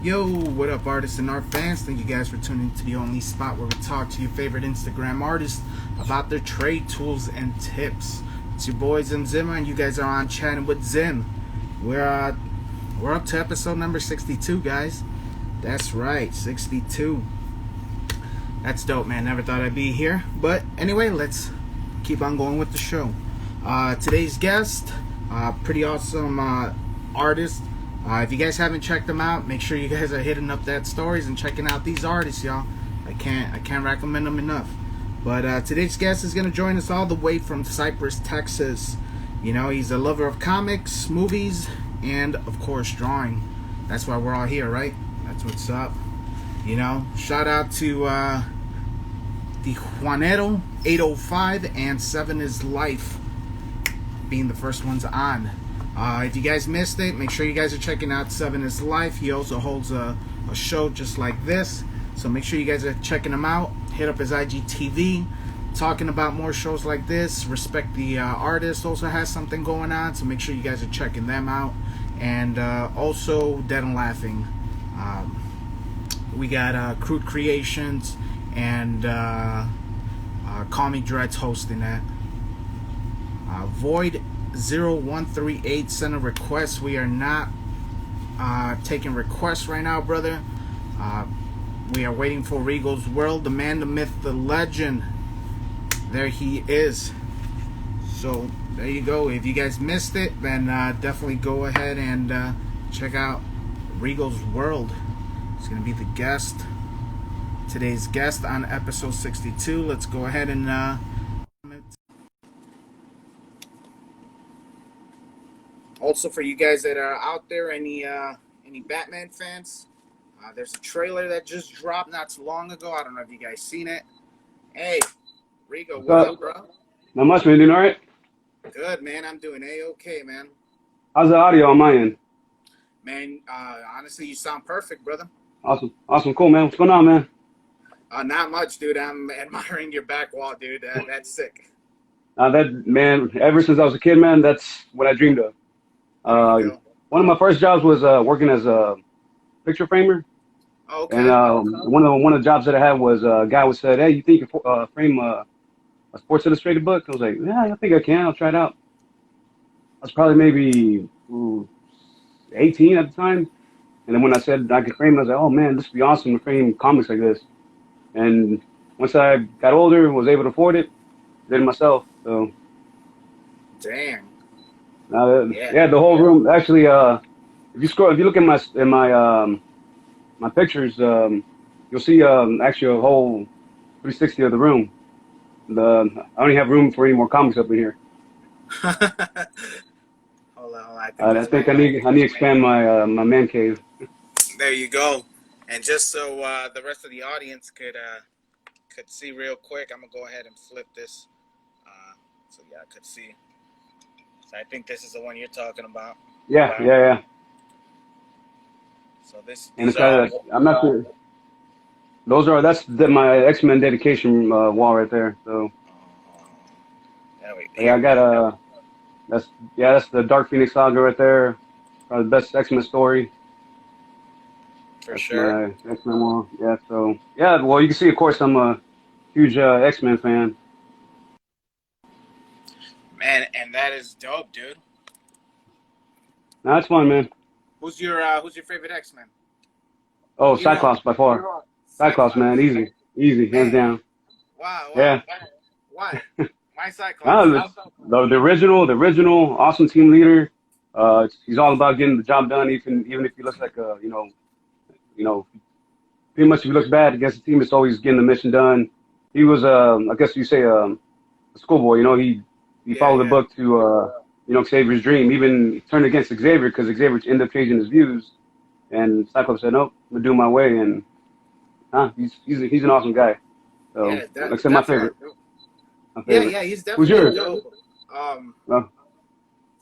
Yo, what up, artists and art fans? Thank you guys for tuning to the only spot where we talk to your favorite Instagram artists about their trade tools and tips. It's your boy Zim Zimmer, and you guys are on Chatting with Zim. We're up to episode number 62, guys. That's right, 62. That's dope, man. Never thought I'd be here. But anyway, let's keep on going with the show. Today's guest, pretty awesome artist. If you guys haven't checked them out, make sure you guys are hitting up that stories and checking out these artists, y'all. I can't recommend them enough. But today's guest is gonna join us all the way from Cypress, Texas. You know, he's a lover of comics, movies, and of course drawing. That's why we're all here, right? That's what's up. You know, shout out to the Juanero 805 and 7 is Life being the first ones on. If you guys missed it, make sure you guys are checking out 7 is Life. He also holds a show just like this, so make sure you guys are checking him out. Hit up his IGTV, talking about more shows like this. Respect the Artist also has something going on, so make sure you guys are checking them out. And also Dead and Laughing. We got Crude Creations and Call Me Dreads hosting that. Void 0138 sent a request. We are not taking requests right now, brother. We are waiting for Rigo's World, the man, the myth, the legend. There he is. So there you go. If you guys missed it, then definitely go ahead and check out Rigo's World. It's gonna be the guest, today's guest on episode 62. Let's go ahead and also, for you guys that are out there, any Batman fans, there's a trailer that just dropped not too long ago. I don't know if you guys seen it. Hey, Rigo, what up, bro? Not much, man. Doing all right? Good, man. I'm doing A-okay, man. How's the audio on my end? Man, honestly, you sound perfect, brother. Awesome, cool, man. What's going on, man? Not much, dude. I'm admiring your back wall, dude. That's sick. Man, ever since I was a kid, man, that's what I dreamed of. One of my first jobs was working as a picture framer. Okay. And one of the jobs that I had was a guy would said, "Hey, you think you can frame a Sports Illustrated book?" I was like, "Yeah, I think I can. I'll try it out." I was probably maybe 18 at the time. And then when I said I could frame it, I was like, "Oh man, this would be awesome to frame comics like this." And once I got older, was able to afford it, did it myself. So. Dang. Yeah, the whole room. Actually, if you look at my pictures, you'll see actually a whole 360 of the room. I don't even have room for any more comics up in here. Hold on. I think I need to expand my man cave. There you go. And just so the rest of the audience could see real quick, I'm gonna go ahead and flip this, so yeah, I could see. So I think this is the one you're talking about. Yeah. So this. And it's I'm not sure. That's my X-Men dedication wall right there. So. I got that's the Dark Phoenix saga right there. Probably the best X-Men story. For sure. My X-Men wall. Yeah. So yeah. Well, you can see, of course, I'm a huge X-Men fan. Man, and that is dope, dude. No, that's fun, man. Who's your favorite X-Men? Oh, Cyclops by far. Cyclops, man, easy, hands down. Wow. Yeah. Why? Why Cyclops? The original, awesome team leader. He's all about getting the job done, even if he looks like pretty much if he looks bad against the team, it's always getting the mission done. He was, I guess you say, a schoolboy. He followed the book to, Xavier's dream. Even turned against Xavier because Xavier ended up changing his views, and Cyclops said, "Nope, I'm gonna do it my way." And he's an awesome guy. So, yeah, like I said, my favorite. Yeah, he's definitely dope.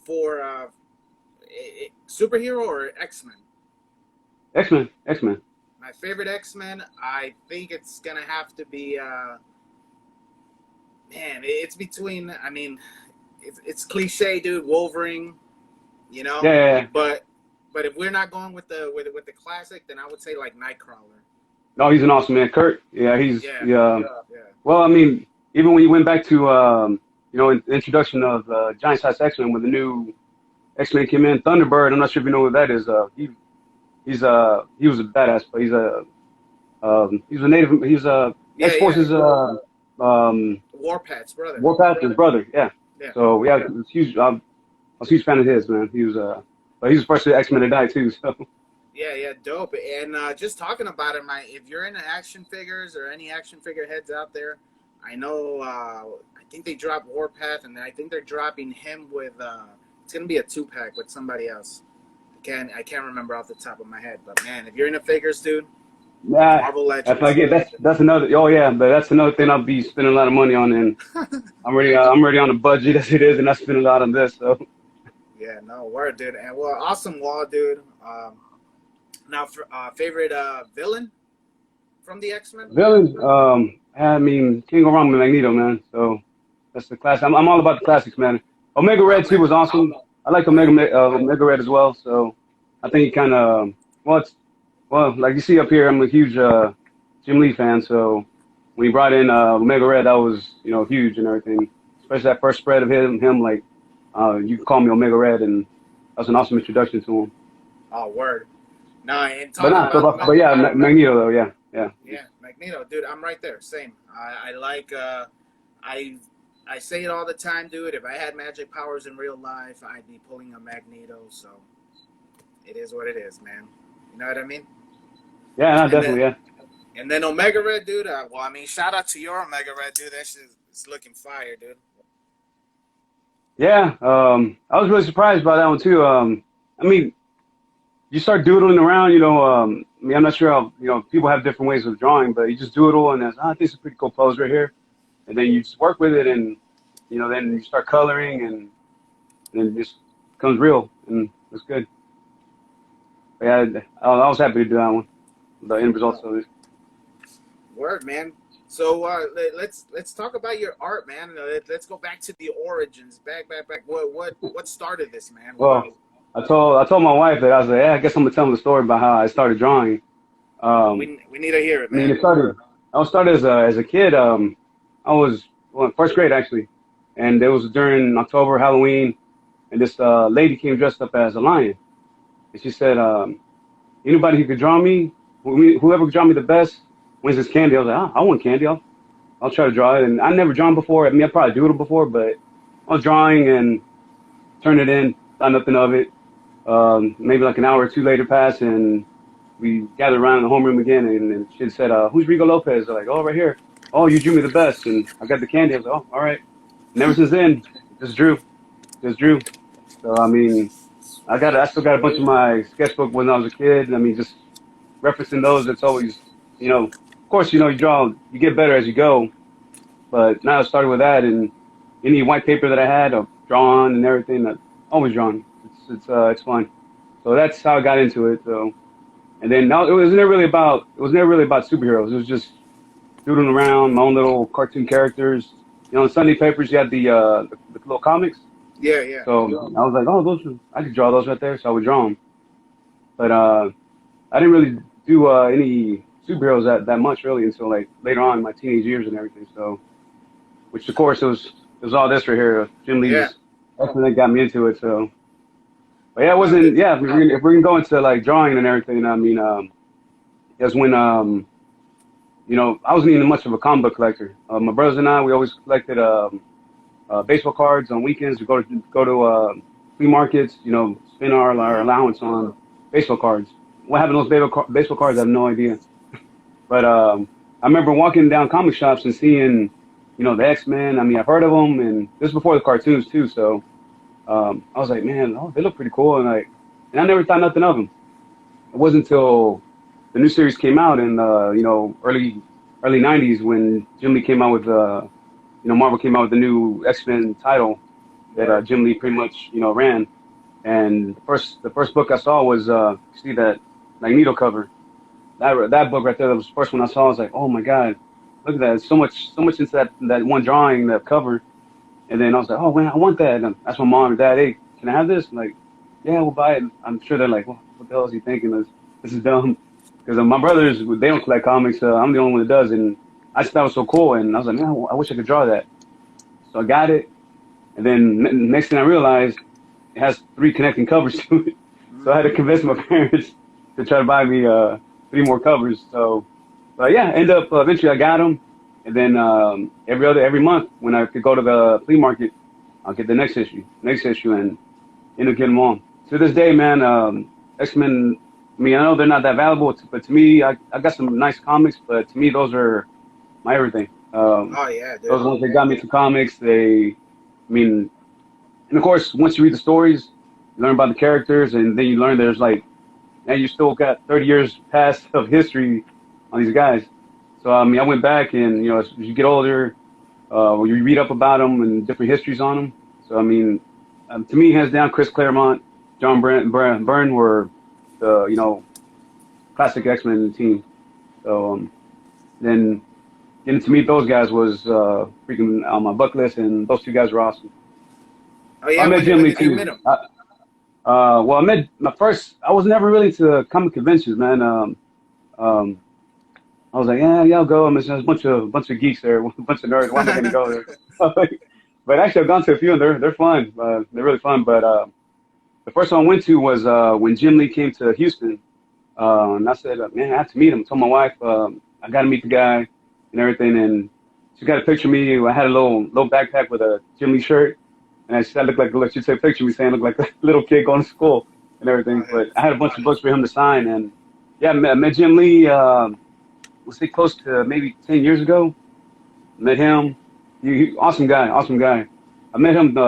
For superhero or X-Men? X-Men. My favorite X-Men, I think it's gonna have to be. It's between. I mean, it's cliche, dude. Wolverine, Yeah. But But if we're not going with the classic, then I would say like Nightcrawler. No, he's an awesome man. Kurt, yeah, he's Yeah, yeah. yeah, Well, I mean, even when you went back to the introduction of Giant Size X-Men when the new X-Men came in, Thunderbird. I'm not sure if you know what that is. He was a badass, but he's a native. He's a yeah, X yeah. Force's um Warpath's brother. Warpath, brother. Yeah. Yeah, So yeah, it's huge. I was a huge fan of his, man. But he was the first X-Men to die too. So yeah, yeah. Dope. And just talking about it, if you're into action figures or any action figure heads out there, I know. I think they dropped Warpath, and then I think they're dropping him with. It's gonna be a 2-pack with somebody else. I can't remember off the top of my head, but man, if you're into figures, dude, yeah, Marvel that's Legends. like it. That's another. Oh yeah, but that's another thing I'll be spending a lot of money on, and I'm already on a budget as it is, and I spend a lot on this. So Yeah, no word, dude. And well, awesome wall, dude. Now, for, favorite villain from the X-Men? villain, I mean, can't go wrong with Magneto, man. So that's the class. I'm all about the classics, man. Omega Oh Red too man, was awesome. I like yeah, Omega Red as well. So I think he kind of like you see up here, I'm a huge Jim Lee fan. So when he brought in Omega Red, that was huge and everything. Especially that first spread of him like you can call me Omega Red, and that was an awesome introduction to him. oh word. No, and But talking about but yeah, Magneto though, yeah, yeah. yeah, Magneto, dude. I'm right there. Same. I like. I I say it all the time, dude. If I had magic powers in real life, I'd be pulling a Magneto. So it is what it is, man. You know what I mean? Yeah, no, And then definitely, yeah. and then Omega Red, dude. Well, I mean, shout out to your Omega Red, dude. That shit is looking fire, dude. Yeah, I was really surprised by that one too. I mean, you start doodling around, I mean, I'm not sure how, people have different ways of drawing, but you just doodle and I think it's a pretty cool pose right here. And then you just work with it and, then you start coloring and it just becomes real and it's good. But yeah, I was happy to do that one, the end results of it. Word, man. So let's talk about your art, man. Let's go back to the origins. Back. What started this, man? Well, I told my wife that I was like, yeah, I guess I'm gonna tell them the story about how I started drawing. Um, We need to hear it, I mean, man. I started as a kid. I was first grade actually, and it was during October, Halloween, and this lady came dressed up as a lion, and she said, anybody who could draw me, whoever could draw me the best wins this candy. I was like, I want candy. I'll try to draw it, and I never drawn before. I mean, I probably doodled before, but I was drawing and turned it in, thought nothing of it. Maybe like an hour or two later passed, and we gathered around in the homeroom again, and she said, "Who's Rigo Lopez?" I'm like, "Oh, right here." "Oh, you drew me the best," and I got the candy. I was like, "Oh, all right." And ever since then, just drew. So I mean, I still got a bunch of my sketchbook when I was a kid. I mean, just referencing those. It's always, of course, you draw, you get better as you go. But now I started with that, and any white paper that I had, I've drawn and everything. That always drawn. It's fun. So that's how I got into it. So, and then now it was never really about superheroes. It was just doodling around, my own little cartoon characters. On Sunday papers, you had the little comics. Yeah, yeah. So I was like, oh, I could draw those right there. So I would draw them. But I didn't really do any superheroes that much really until like later on in my teenage years and everything. So, which of course it was all this right here. Jim Yeah. Lee's that's when they got me into it. So, but yeah, it No, wasn't. Yeah, if we're gonna go into like drawing and everything, I mean, that's when I wasn't even much of a comic book collector. My brothers and I, we always collected baseball cards on weekends. We go to flea markets. Spend our allowance on baseball cards. What happened to those baseball cards? I have no idea. But I remember walking down comic shops and seeing, the X-Men. I mean, I've heard of them, and this is before the cartoons too. So I was like, man, they look pretty cool, and I never thought nothing of them. It wasn't until the new series came out in early '90s when Jim Lee came out with Marvel came out with the new X-Men title that Jim Lee pretty much ran. And the first book I saw was see that Magneto cover. That book right there, that was the first one I saw. I was like, oh my god, look at that! So much into that one drawing, that cover. And then I was like, oh man, I want that. And that's my mom and dad. Hey, can I have this? I'm like, yeah, we'll buy it. I'm sure they're like, what the hell is he thinking? This is dumb. Because my brothers, they don't collect comics. I'm the only one that does. And I just thought it was so cool. And I was like, man, I wish I could draw that. So I got it. And then next thing I realized, it has three connecting covers to it. So I had to convince my parents to try to buy me three more covers. So, but yeah, end up eventually I got them. And then every month when I could go to the flea market, I'll get the next issue, and end up getting them all. To this day, man, X-Men. I mean, I know they're not that valuable, but to me, I got some nice comics. But to me, those are my everything. Oh yeah, Those dude. are the ones that got me to comics. I mean, and of course, once you read the stories, you learn about the characters, and then you learn there's like, man, you still got 30 years past of history on these guys. So I mean, I went back, and as you get older, you read up about them and different histories on them. So I mean, to me, hands down, Chris Claremont, John Byrne were the classic X-Men team. So then getting to meet those guys was freaking on my bucket list, and those two guys were awesome. Oh I yeah, met Jim when Lee did you meet too. him? Well, I met my first. I was never really to comic conventions, man. Um, I was like, yeah, I'll go. I mean, there's a bunch of geeks there, a bunch of nerds. Why am I going to go there? But actually, I've gone to a few, and they're fun. They're really fun. But the first one I went to was when Jim Lee came to Houston, and I said, man, I have to meet him. I told my wife I got to meet the guy and everything, and she got a picture of me. I had a little backpack with a Jim Lee shirt, and I said I looked like she took a picture of me saying I looked like a little kid going to school and Oh everything. yeah. But I had a bunch of books for him to sign, and yeah, I met Jim Lee. Let's say close to maybe 10 years ago. Met him. Awesome guy, awesome guy. I met him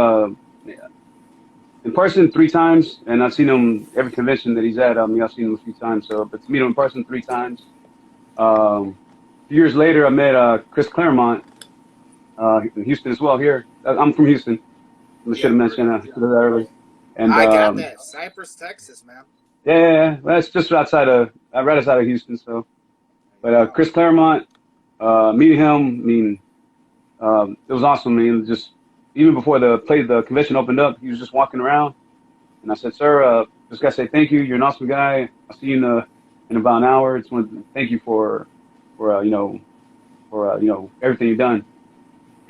in person three times, and I've seen him every convention that he's at. I've seen him a few times. So, but to meet him in person three times. A few years later, I met Chris Claremont in Houston as well. Here, I'm from Houston. I should Yeah. have mentioned that earlier. And I got that. Cypress, Texas, man. yeah, that's just right outside of Houston. So, There but you go. Chris Claremont, meeting him, I mean, it was awesome. I mean, just even before the convention opened up, he was just walking around, and I said, "Sir, just gotta say thank you. You're an awesome guy. I'll see you in about an hour. Just want to thank you for everything you've done."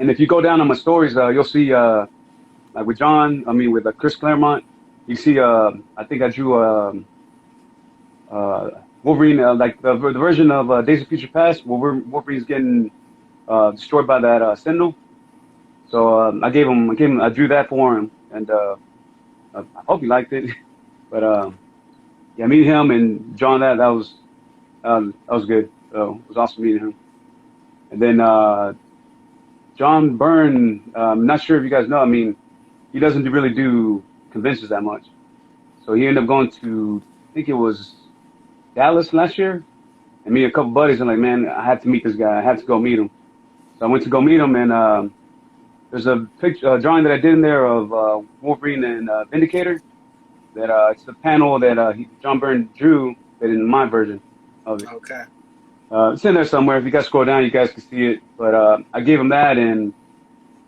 And if you go down on my stories, you'll see like with Chris Claremont, you see I think I drew Wolverine, like the version of Days of Future Past. Wolverine's getting destroyed by that Sentinel. So I drew that for him, and I hope he liked it. But yeah, meeting him and drawing that was good. So it was awesome meeting him. And then John Byrne, I'm not sure if you guys know. I mean, he doesn't really do conventions that much. So he ended up going to, I think it was Dallas last year, and me and a couple buddies are like, man, I have to meet this guy. I have to go meet him. So I went to go meet him, and there's a picture, drawing that I did in there of Wolverine and Vindicator. That it's the panel that John Byrne drew, that in my version of it. Okay. It's in there somewhere. If you guys scroll down, you guys can see it. But I gave him that, and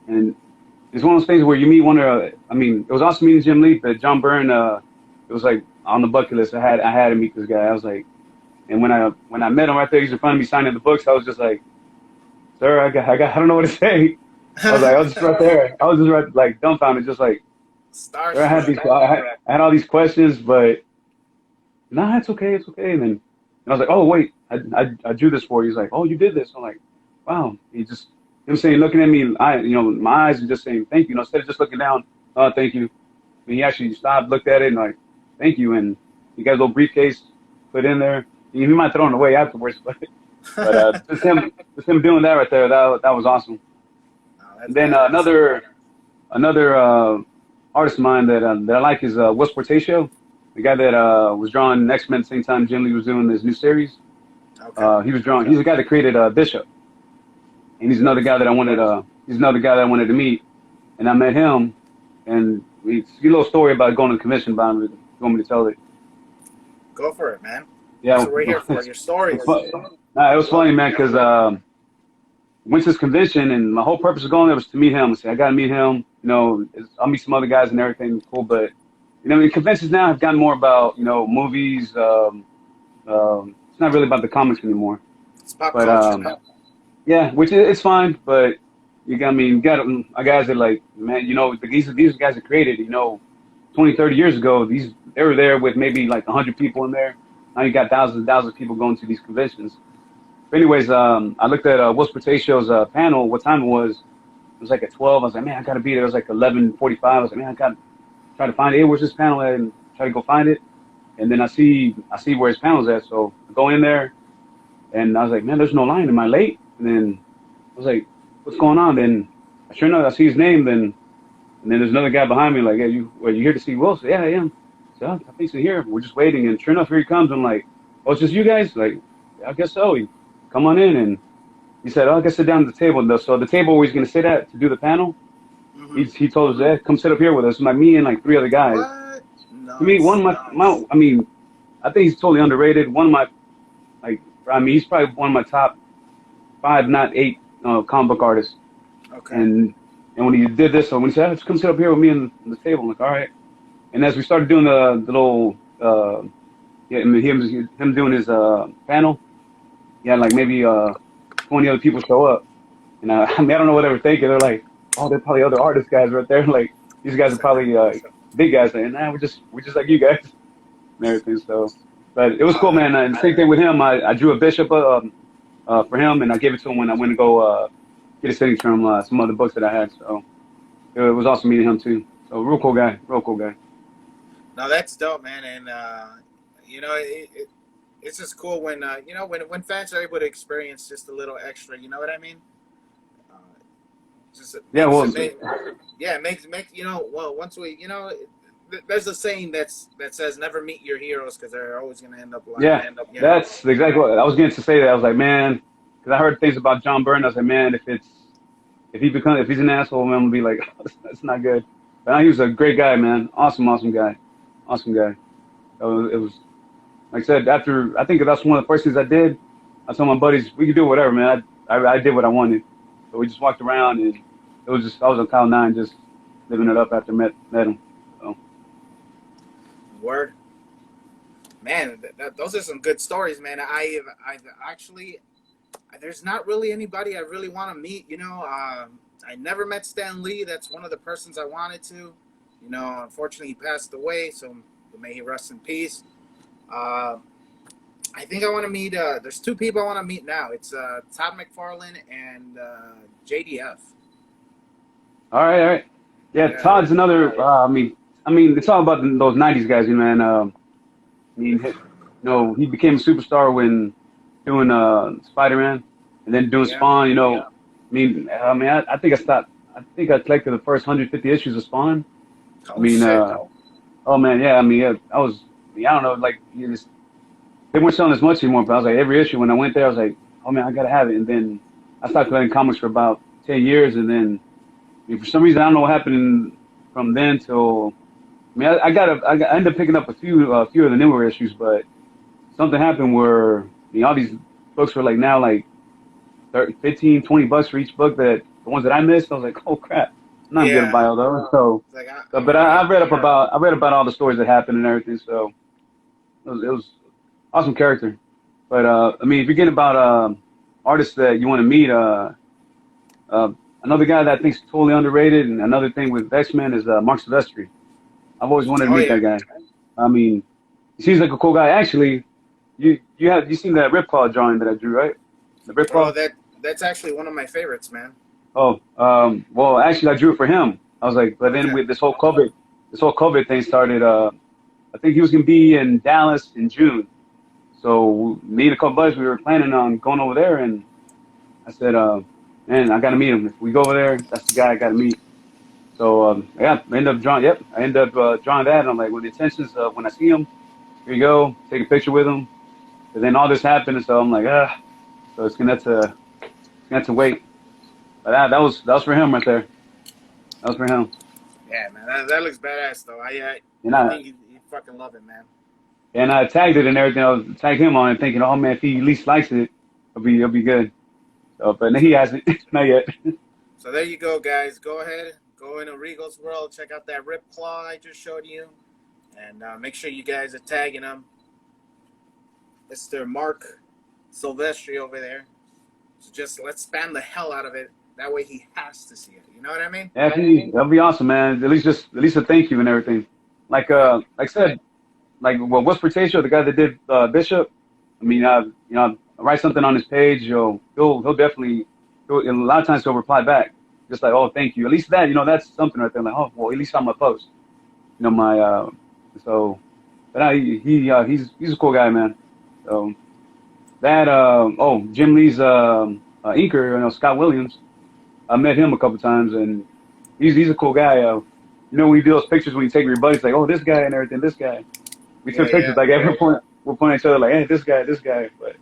it's one of those things where you meet I mean, it was awesome meeting Jim Lee, but John Byrne, it was like on the bucket list. I had to meet this guy. I was like, and when I met him right there, he's in front of me signing the books. I was just like, sir, I don't know what to say. I was just right there. I was just right, like dumbfounded, just like, sir, Starstruck. I had all these questions, but no, it's okay. And I was like, oh wait, I drew this for you. He's like, oh, you did this. I'm like, wow. Him saying, looking at me, my eyes are just saying thank you. Instead of just looking down, thank you. And he actually stopped, looked at it, and like, thank you. And he got a little briefcase put in there. He might throw it away afterwards, but just him doing that right there, that was awesome. Oh, that's And then badass. another artist of mine that I like is Will Portatio, the guy that was drawing X-Men at the same time Jim Lee was doing this new series. Okay. He's the guy that created Bishop, and he's another guy that I wanted to meet, and I met him, and it's a little story about going to the convention about him. If you want me to tell it? Go for it, man. Yeah, That's what we're here for. Your stories. it was funny, man, because went to this convention, and my whole purpose of going there was to meet him. I said, I got to meet him. I'll meet some other guys and everything, cool, but you know, I mean, conventions now have gotten more about, you know, movies. It's not really about the comics anymore. It's pop But culture now. yeah, which it's fine. But you got, I mean, you got guys that like, man, you know, these guys are created, you know, 20, 30 years ago. They were there with maybe like 100 people in there. Now you got thousands and thousands of people going to these conventions. But anyways, I looked at Will Spatacio's panel. What time it was? It was like at 12. I was like, man, I gotta be there. It was like 11:45. I was like, man, I gotta try to find it. Hey, where's this panel at? And try to go find it. And then I see where his panel's at. So I go in there, and I was like, man, there's no line. Am I late? And then I was like, what's going on? Then sure enough, I see his name. And then there's another guy behind me, like, hey, you here to see Will? So, yeah, I am. So I think so here. We're just waiting. And sure enough, here he comes. I'm like, oh, it's just you guys? Like, yeah, I guess so. He, come on in. And he said, oh, I guess sit down at the table. So the table where he's going to sit at to do the panel, he told us, yeah, come sit up here with us. Like me and like three other guys. What? I mean, Nice, nice. I mean, I think he's totally underrated. One of my, like, I mean, he's probably one of my top 5, not 8 comic book artists. Okay. And when he did this, so when he said, come sit up here with me on the table, I'm like, all right. And as we started doing the little, yeah, I mean, him doing his panel, he had like maybe 20 other people show up. And I mean, I don't know what they were thinking. They're like, oh, they're probably other artist guys right there. Like, these guys are probably big guys. Saying, nah, we're just like you guys and everything. So, but it was cool, man. And same thing with him. I drew a bishop for him, and I gave it to him when I went to go get a signature from some other books that I had. So it was awesome meeting him too. So real cool guy, real cool guy. No, that's dope, man. And you know, it's just cool when you know, when fans are able to experience just a little extra. You know what I mean? Uh, just Yeah, well, yeah, makes you know. Well, once we, you know, there's a saying that says never meet your heroes because they're always going to end up like yeah, you know. that's exactly what I was getting to say. That I was like, man, because I heard things about John Byrne. I was like, man, if he's an asshole, man, I'm gonna be like, oh, that's not good. But he was a great guy, man. Awesome guy, awesome guy. So it was like I said. After I think that's one of the first things I did. I told my buddies we could do whatever, man. I did what I wanted. So we just walked around and it was just I was on cloud nine, just living it up after met him. So Word, man. Those are some good stories, man. I've actually, there's not really anybody I really want to meet. You know, I never met Stan Lee. That's one of the persons I wanted to. You know, unfortunately, he passed away, so may he rest in peace. I think I want to meet. There's 2 people I want to meet now. It's Todd McFarlane and JDF. all right. Yeah, Yeah, Todd's another. I mean, it's all about those '90s guys, you know, man. I mean, he became a superstar when doing Spider-Man, and then doing yeah. Spawn. You know, I think I stopped. I think I collected the first 150 issues of Spawn. I Oh mean, shit. oh man, yeah. I mean, yeah, I don't know, like they weren't selling as much anymore. But I was like, every issue when I went there, I was like, oh man, I gotta have it. And then I started collecting comics for about 10 years, and then for some reason I don't know what happened from then till. I mean, I ended up picking up a few of the newer issues, but something happened where all these books were like now like 30, 15, $20 for each book. That the ones that I missed, I was like, oh crap, I'm not gonna buy Yeah. all those. So, It's like but I read about all the stories that happened and everything. So it was awesome character. But I mean, if you're getting about artists that you want to meet, another guy that I think is totally underrated, and another thing with X-Men is Mark Silvestri. I've always wanted to oh meet yeah. that guy. I mean, he seems like a cool guy. Actually, you seen that Ripclaw drawing that I drew, right? The Bro, Ripclaw. that's actually one of my favorites, man. Oh, well, actually, I drew it for him. I was like, but then Okay. with this whole COVID thing started. I think he was gonna be in Dallas in June. So me and a couple buddies, we were planning on going over there, and I said, man, I gotta meet him. If we go over there, that's the guy I gotta meet. So yeah, I ended up drawing. Yep, I ended up drawing that. And I'm like, with the intentions of when I see him, here you go, take a picture with him. And then all this happened, and so I'm like, so it's gonna have to wait. But that was for him right there. That was for him. Yeah, man. That looks badass, though. And I I think you fucking love it, man. and I tagged it and everything. I was tagged him on it, thinking, oh man, if he at least likes it, it'll be good. So, but he hasn't, not yet. So there you go, guys. Go ahead. Go into Regal's World. Check out that Rip Claw I just showed you. And make sure you guys are tagging him, Mr. Mark Silvestri over there. So just let's spam the hell out of it. That way he has to see it. You know what I mean? Yeah, that'd be awesome, man. At least a thank you and everything. Yeah. Like I said, like well, what's Portatio, the guy that did Bishop? I mean, I write something on his page, he'll definitely, and a lot of times he'll reply back, just like, oh, thank you. At least that, that's something right there. Like, oh, well, at least on my post, my so, but he's a cool guy, man. So that Jim Lee's inker, Scott Williams. I met him a couple times, and he's a cool guy. When you do those pictures when you take your buddies, like, oh, this guy and everything, this guy. We took Yeah, pictures like every point we're pointing at each other like, hey, this guy. But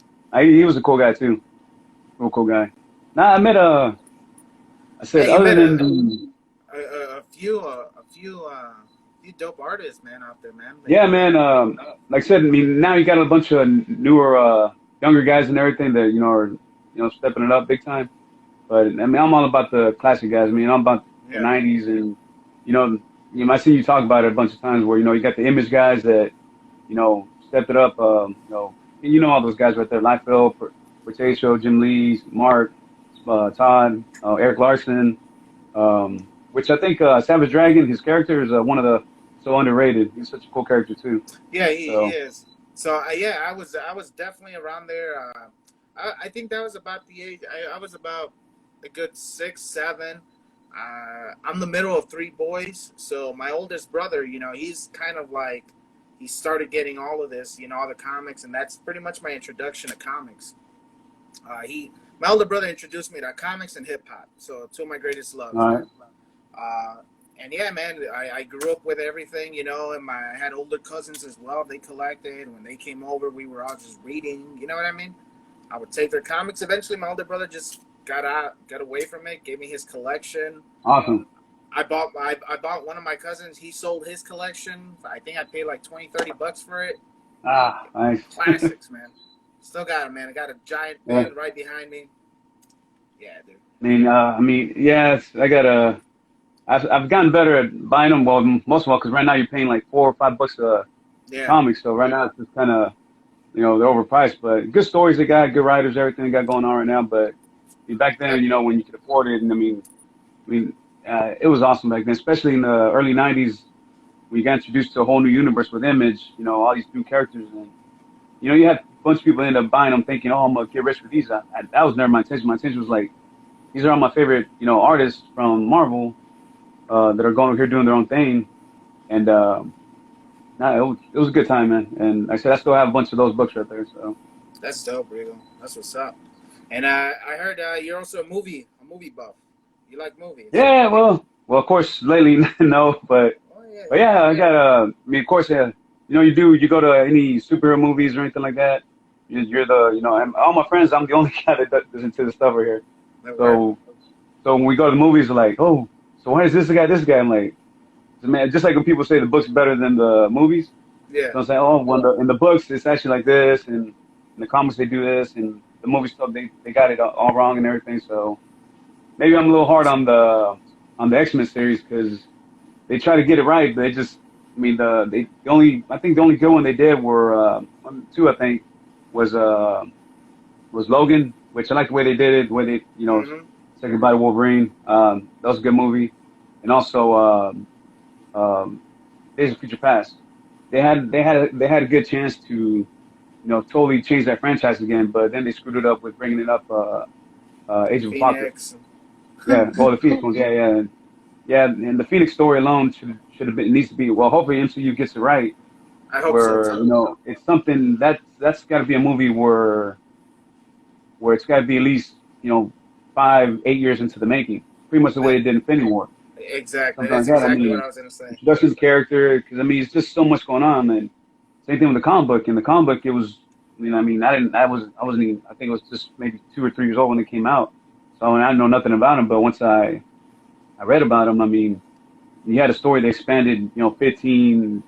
he was a cool guy too, real cool guy. Nah, I met I said yeah. You other met than the few dope artists, man, out there, man. yeah, man. Like I said, I mean, now you got a bunch of newer, younger guys and everything that are stepping it up big time. But I mean, I'm all about the classic guys. I mean, I'm about the Yeah. '90s, and I see you talk about it a bunch of times where you got the image guys that stepped it up. All those guys right there: Liefeld, Portatio, Jim Lee, Mark, Todd, Eric Larson. Which I think Savage Dragon, his character is one of the so underrated. He's such a cool character too. Yeah, he So is. So yeah, I was definitely around there. I think that was about the age. I was about a good 6, 7. I'm the middle of 3 boys, so my oldest brother, he's kind of like he started getting all of this, all the comics, and that's pretty much my introduction to comics. My older brother introduced me to comics and hip hop, so 2 of my greatest loves. all right. And yeah, man, I grew up with everything, and I had older cousins as well. They collected. When they came over, we were all just reading. You know what I mean? I would take their comics. Eventually, my older brother just got away from it, gave me his collection. Awesome. I bought one of my cousins. He sold his collection. I think I paid like $20-30 for it. Nice. Classics, man. Still got it, man. I got a giant Yeah. bin right behind me. Yeah, dude. Yeah, I've gotten better at buying them. Well, most of all, because right now you're paying like $4 or $5 a Yeah. comic. So right now it's just kind of, they're overpriced. But good stories they got, good writers, everything they got going on right now. But back then, when you could afford it, and it was awesome back then, especially in the early '90s. We got introduced to a whole new universe with Image. All these new characters, and you had a bunch of people end up buying them, thinking, "Oh, I'm gonna get rich with these." That was never my intention. My intention was like, these are all my favorite, artists from Marvel. That are going over here doing their own thing, and it was a good time, man. And like I said, I still have a bunch of those books right there. So That's dope, Rigo. That's what's up. And I heard you're also a movie buff. You like movies? yeah, well, of course, lately no, but Oh yeah, I got of course, yeah. You go to any superhero movies or anything like that. You're the, and all my friends, I'm the only guy that does into the stuff over here. yeah. So when we go to the movies, they're like, oh. So why is this guy? I'm like, man, just like when people say the book's better than the movies. Yeah. So I'm saying, oh, in the books it's actually like this, and in the comics they do this, and the movie stuff they got it all wrong and everything. So maybe I'm a little hard on the X-Men series because they try to get it right, but they just, I think the only good one they did were 2, I think, was Logan, which I like the way they did it, the way they Mm-hmm. Say Goodbye to Wolverine. That was a good movie. And also Days of Future Past. They had a good chance to, totally change that franchise again, but then they screwed it up with bringing it up Age of Apocalypse. Phoenix. Yeah, well, the Phoenix ones, yeah. And the Phoenix story alone should have been, needs to be, well, hopefully MCU gets it right. I hope Where so too. it's something that's got to be a movie where it's got to be at least 5, 8 years into the making, pretty much the way they did Infinity War. Exactly. Something That's like that. exactly what I was gonna say. Introduction to the character, because it's just so much going on. And same thing with the comic book. In the comic book, it was, I wasn't even, I think it was just maybe 2 or 3 years old when it came out. So I didn't know nothing about him. But once I read about him, he had a story that expanded, 12, 15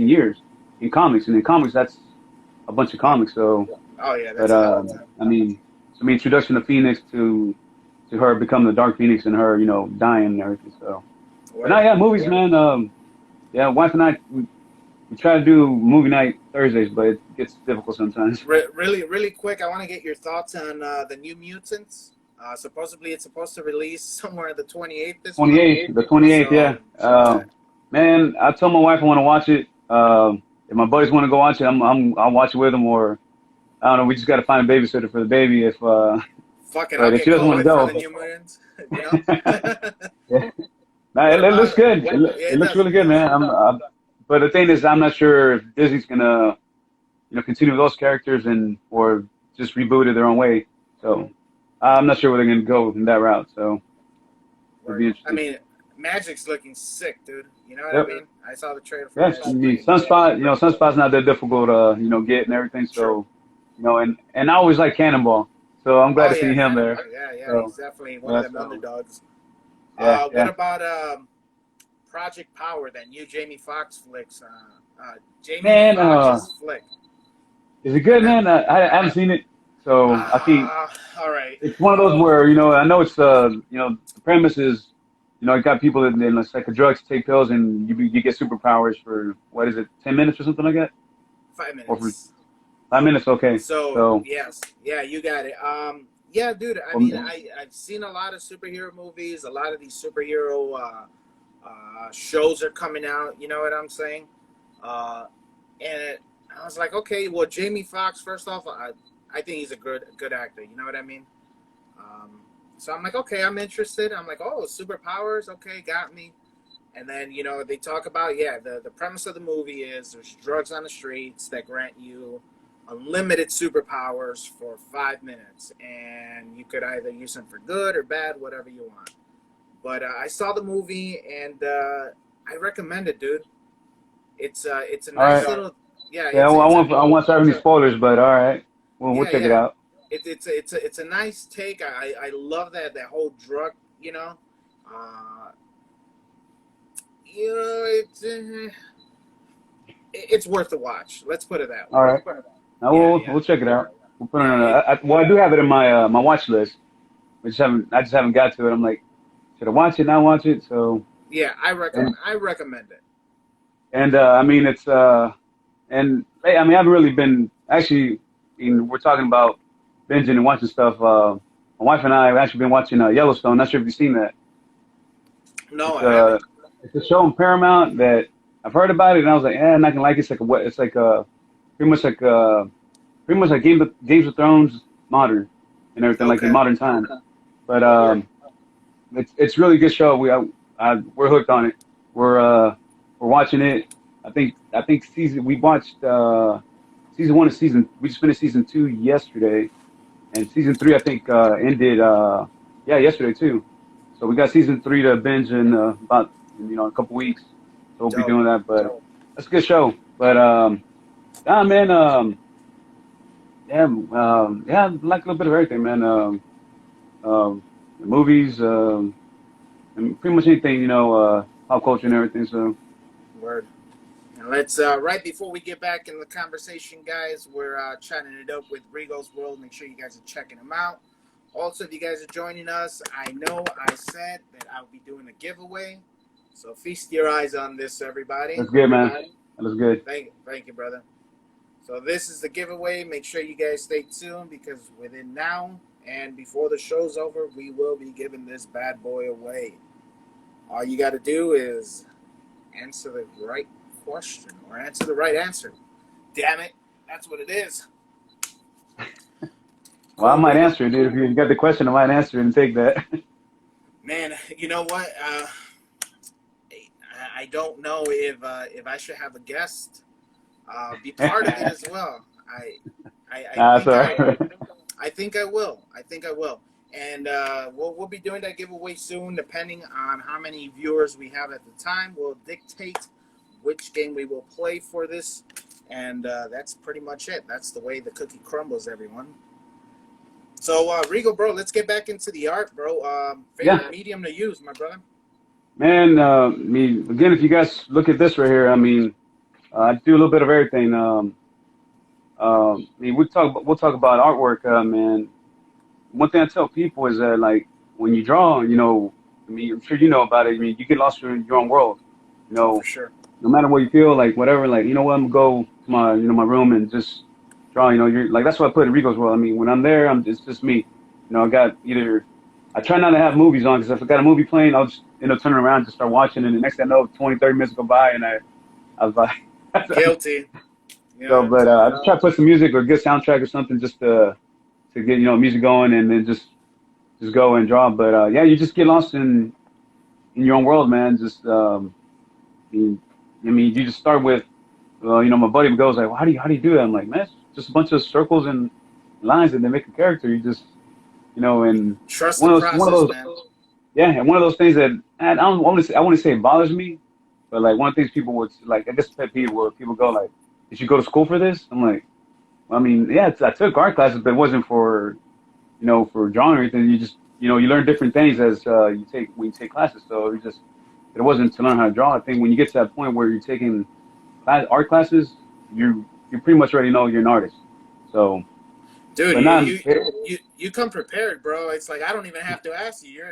years in comics. And in comics, that's a bunch of comics. So, Oh yeah, but that's a lot of time. introduction to Phoenix to her becoming the Dark Phoenix and her, dying and everything. So, but Word. now, yeah, movies, man. Yeah, wife and I, we try to do movie night Thursdays, but it gets difficult sometimes. Really quick, I want to get your thoughts on the New Mutants. Supposedly, it's supposed to release somewhere the 28th this month. 28th, the 28th, yeah. So, uh, Man, I told my wife I want to watch it. If my buddies want to go watch it, I'll watch it with them. Or I don't know. We just got to find a babysitter for the baby. If fuck it, I'll but if get she doesn't want to COVID for go, the New Mutants. You know? yeah. Nah, What it looks about? good. Yeah, It it looks does. really It good, does. man. But the thing is, I'm not sure if Disney's gonna, continue with those characters and or just reboot it their own way. So I'm not sure where they're gonna go in that route. So it'll Word. be I interesting. mean, Magic's looking sick, dude. You know what I Yep. mean? I saw the trailer for Yes. I Magic. mean, Looking good. Sunspot's not that difficult to, get and everything. True. So, and I always like Cannonball. So I'm glad Oh to see yeah, him there. Cannonball. Yeah. So He's definitely one of yeah. them So underdogs. yeah. What Yeah. about Project Power? That new Jamie Foxx flicks. Jamie Man, Foxx's flick. is it good, That, man? I haven't seen it, so I think all right. it's one of those where I know it's the premise is you got people that it's like a drug to take pills and you get superpowers for what is it, 10 minutes or something like that, Five or for minutes. 5 minutes? Okay, So so yes, yeah, you got it. Yeah, dude. I mean, um, I've seen a lot of superhero movies. A lot of these superhero shows are coming out. You know what I'm saying? And I was like, okay, well, Jamie Foxx. First off, I think he's a good actor. You know what I mean? Um, so I'm like, okay, I'm interested. I'm like, oh, superpowers. Okay, got me. And then they talk about the premise of the movie is there's drugs on the streets that grant you unlimited superpowers for 5 minutes, and you could either use them for good or bad, whatever you want. But I saw the movie and I recommend it, dude. It's a all nice right, little yeah. yeah. It's a I won't start any spoilers, but all right, we'll yeah check it yeah. out. It's a nice take. I love that whole drug. You know, uh, it's worth the watch. Let's put it that way. All right, now Yeah, we'll check it out. We'll put it yeah, on. yeah, Well, I do have it in my watch list. I just haven't got to it. I'm like, should I watch it? Not watch it? So yeah. and I recommend it. I mean it's and hey, I mean I haven't really been actually. We're talking about binging and watching stuff. My wife and I have actually been watching Yellowstone. Not sure if you've seen that. No, It's I haven't. it's a show on Paramount that I've heard about it and I was like, I'm not gonna like it. It's like pretty much like Games of Thrones modern and everything like in Okay. modern times. But Okay. it's really good show. We're hooked on it. We're watching it. I think we watched season one of season. We just finished season two yesterday, and season three I think ended yesterday too. So we got season three to binge in about a couple weeks. So we'll be Dope. doing that. But that's a good show. But man, I like a little bit of everything, man. The movies, and pretty much anything, pop culture and everything. So Word. And let's right before we get back in the conversation, guys, we're chatting it up with Rigo's World. Make sure you guys are checking him out. Also, if you guys are joining us, I know I said that I'll be doing a giveaway, so feast your eyes on this, everybody. that's good, man. That was good. Thank you, brother. So this is the giveaway. Make sure you guys stay tuned because within now and before the show's over, we will be giving this bad boy away. All you got to do is answer the right question or answer the right answer. Damn it, that's what it is. Well, I Cool, might Rigo. answer it, dude. If you got the question, I might answer it and take that. Man, you know what? I don't know if I should have a guest be part of it as well. I Nah, think sorry. I think I will. I think I will. And we'll be doing that giveaway soon, depending on how many viewers we have at the time. We'll dictate which game we will play for this, and that's pretty much it. That's the way the cookie crumbles, everyone. So, Rigo, bro, let's get back into the art, bro. Favorite Yeah, medium to use, my brother? man. I mean, again, if you guys look at this right here, I mean, I do a little bit of everything. I mean, we'll talk about artwork, man. One thing I tell people is that like when you draw, I mean, I'm sure you know about it. I mean, you get lost in your own world. You Oh, for know, sure. no matter what you feel, like whatever, like you know what, I'm gonna go to my my room and just draw. You know, you're like that's what I put in Rigo's world. I mean, when I'm there, it's just me. You know, I got either I try not to have movies on because if I got a movie playing, I'll just turn around and just start watching, and the next thing I know, 20, 30 minutes go by, and I was like, Guilty. You know so. what I'm But saying? I just try to put some music or a good soundtrack or something just to get music going, and then just go and draw. But yeah, you just get lost in your own world, man. Just I mean, you just start with, my buddy goes like, well, how do you do that? I'm like, man, it's just a bunch of circles and lines, and they make a character. You just, and Trust the one of process, those, man. yeah, and one of those things that and I want to say it bothers me, but like one of the things people would like, I guess pet peeve where people go like, did you go to school for this? I'm like, well, I mean, yeah, I took art classes, but it wasn't for, for drawing or anything. You just, you learn different things as when you take classes. So it wasn't to learn how to draw. I think when you get to that point where you're taking art classes, you pretty much already know you're an artist. So, Dude, but not you come prepared, bro. It's like I don't even have to ask you.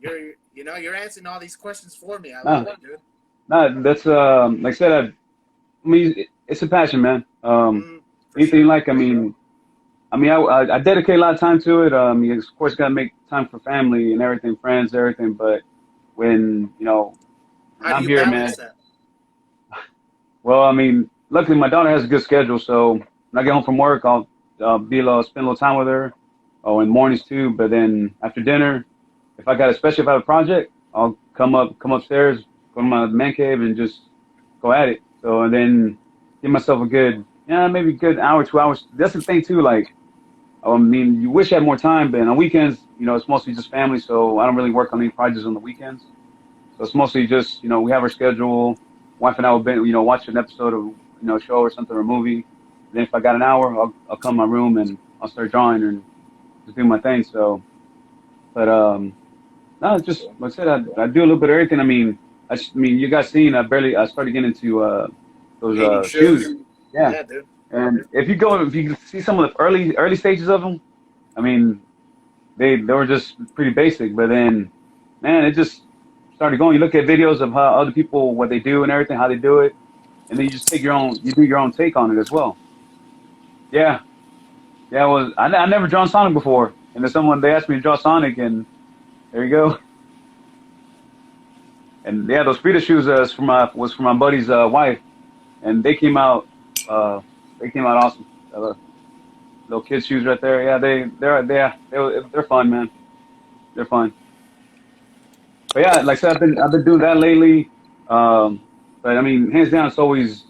You're answering all these questions for me. I nah, love it, dude. nah, that's like I said, I mean, it's a passion, man. For Anything sure. you like, I dedicate a lot of time to it. You, of course, got to make time for family and everything, friends, everything. But when when How do I'm you here, man. balance that? Well, I mean, luckily my daughter has a good schedule, so when I get home from work, I'll spend a little time with her. Oh, in the mornings too. But then after dinner, especially if I have a project, I'll come upstairs, go to my man cave, and just go at it. So and then give myself a good, maybe a good hour, 2 hours. That's the thing too. Like, I mean, you wish you had more time, but on weekends, it's mostly just family, so I don't really work on any projects on the weekends. So it's mostly just, we have our schedule. Wife and I will, watch an episode of, a show or something or a movie. And then if I got an hour, I'll come in my room and I'll start drawing and just do my thing. So, but no, it's just like I said, I do a little bit of everything. I mean, you guys seen? I started getting into those Painting shoes. shoes. Yeah, Yeah, dude. and if you see some of the early stages of them, I mean, they were just pretty basic. But then, man, it just started going. You look at videos of how other people what they do and everything, how they do it, and then you just you do your own take on it as well. Yeah, yeah. I never drawn Sonic before, and then they asked me to draw Sonic, and there you go. And yeah, those Frida shoes was from my buddy's wife, and uh they came out awesome. Little kids shoes right there. Yeah, they're fun, man. They're fun. But yeah, like I said, I've been doing that lately. But I mean, hands down, it's always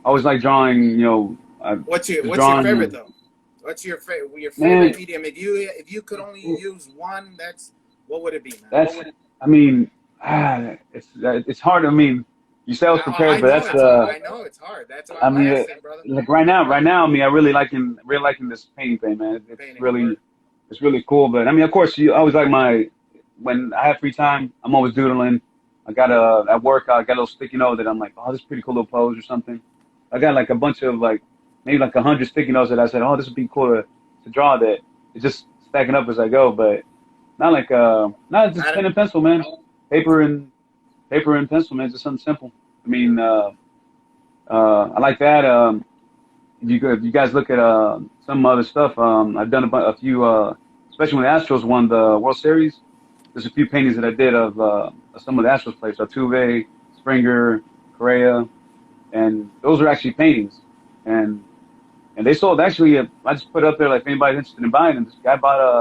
like drawing. Just What's your favorite drawing. though? What's your favorite Man, medium? If you could only use one, what would it be, man? that's. I mean, it's hard. I mean, you say I was I prepared, but know that's. it's hard. I know it's hard. That's why I I'm mean, asking, brother. like right now, I mean, I really liking this painting thing, man. Painting. Word. It's really cool. But I mean, of course, you always like when I have free time, I'm always doodling. I got at work, I got a little sticky note that I'm like, oh, this is a pretty cool little pose or something. I got like a bunch of like maybe like 100 sticky notes that I said, oh, this would be cool to draw. That it's just stacking up as I go, but not like not just pen and pencil, man. Paper and pencil, man. Just something simple. I mean, I like that. If you guys look at some other stuff, I've done a few, especially when the Astros won the World Series. There's a few paintings that I did of some of the Astros players, Altuve, Springer, Correa, and those are actually paintings. And they sold actually. I just put it up there like if anybody's interested in buying them. This guy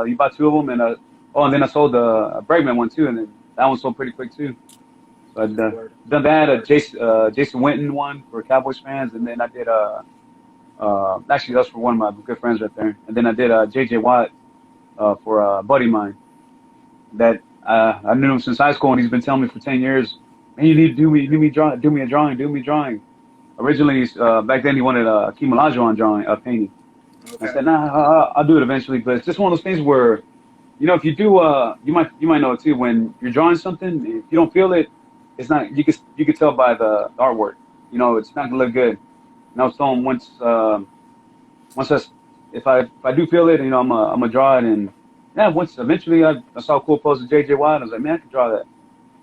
he bought two of them, and then I sold a Bregman one too, and then that one sold pretty quick too. So I've done that. Jason Witten one for Cowboys fans, and then I did actually that's for one of my good friends right there, and then I did J.J. Watt for a buddy of mine that I knew him since high school, and he's been telling me for 10 years, man, you need to do me a drawing. Originally, back then he wanted a Hakeem Olajuwon drawing, a painting. Okay. I said, nah, I'll do it eventually, but it's just one of those things where, if you do, you might know it too. When you're drawing something, if you don't feel it, it's not. You can tell by the artwork. It's not gonna look good. And I was telling him once if I do feel it, I'm gonna draw it. And yeah, once eventually I saw a cool post of J.J. Watt, I was like, man, I could draw that.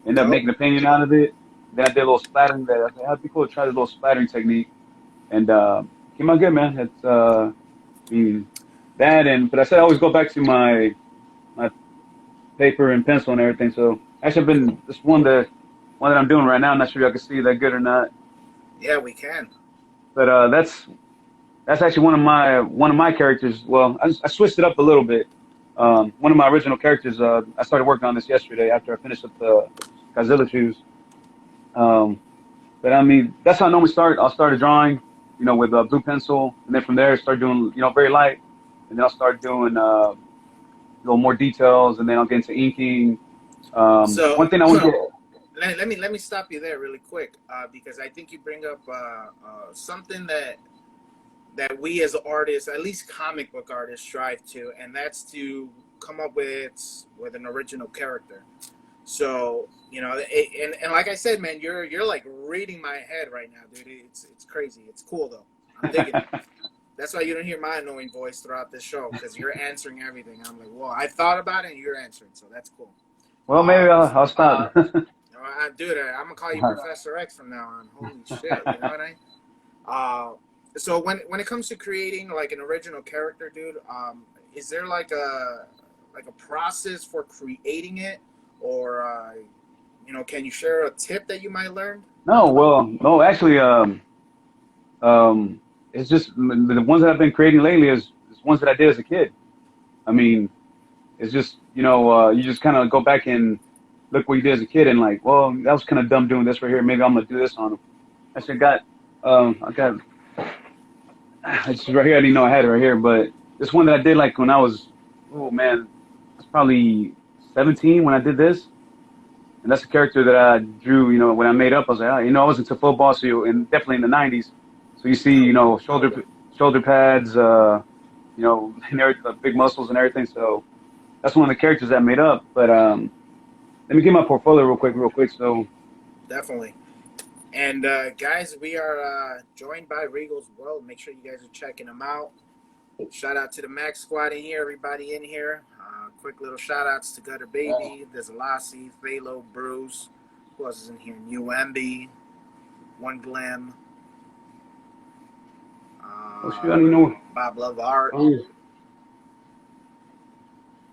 Ended up making a painting out of it. Then I did a little splattering there. I said, "That'd be cool to try the little splattering technique," and came out good, man. It's I mean, that and but I said I always go back to my paper and pencil and everything. So actually, I've been this one that I'm doing right now. I'm not sure if y'all can see that good or not, Yeah, we can. but that's actually one of my characters. Well, I switched it up a little bit. One of my original characters. I started working on this yesterday after I finished up the Godzilla shoes. Um, but I mean, that's how I normally start. I'll start a drawing, with a blue pencil, and then from there start doing, very light, and then I'll start doing a little more details, and then I'll get into inking. So One thing I want to get. let me stop you there really quick, because I think you bring up something that we as artists, at least comic book artists, strive to, and that's to come up with an original character. So and like I said, man, you're like reading my head right now, dude. It's crazy. It's cool though. I'm digging it. That's why you don't hear my annoying voice throughout this show, because you're answering everything. I'm like, well, I thought about it and you're answering, so that's cool. Well, maybe I'll stop. Dude, I'm gonna call you Professor X from now on. Holy shit, you know what I mean? So when it comes to creating like an original character, dude, is there like a process for creating it, or can you share a tip that you might learn? No, well, no, actually, it's just the ones that I've been creating lately is ones that I did as a kid. I mean, it's just you just kind of go back and look what you did as a kid and like, well, that was kind of dumb doing this right here. Maybe I'm gonna do this on them. Actually, I got it's right here. I didn't know I had it right here, but this one that I did like when I was, oh man, it's probably 17 when I did this. And that's a character that I drew, when I made up. I was like, I was into football, and definitely in the 90s. So you see, shoulder pads, and big muscles and everything. So that's one of the characters that I made up. But let me get my portfolio real quick. So Definitely. And guys, we are joined by Regal's World. Make sure you guys are checking them out. Shout out to the Max Squad in here, everybody in here. Quick little shout outs to Gutter Baby, there's Lassie, Phalo, Bruce. Who else is in here? New MB, One Glam, oh, shoot, I don't even know. Bob Love Art. I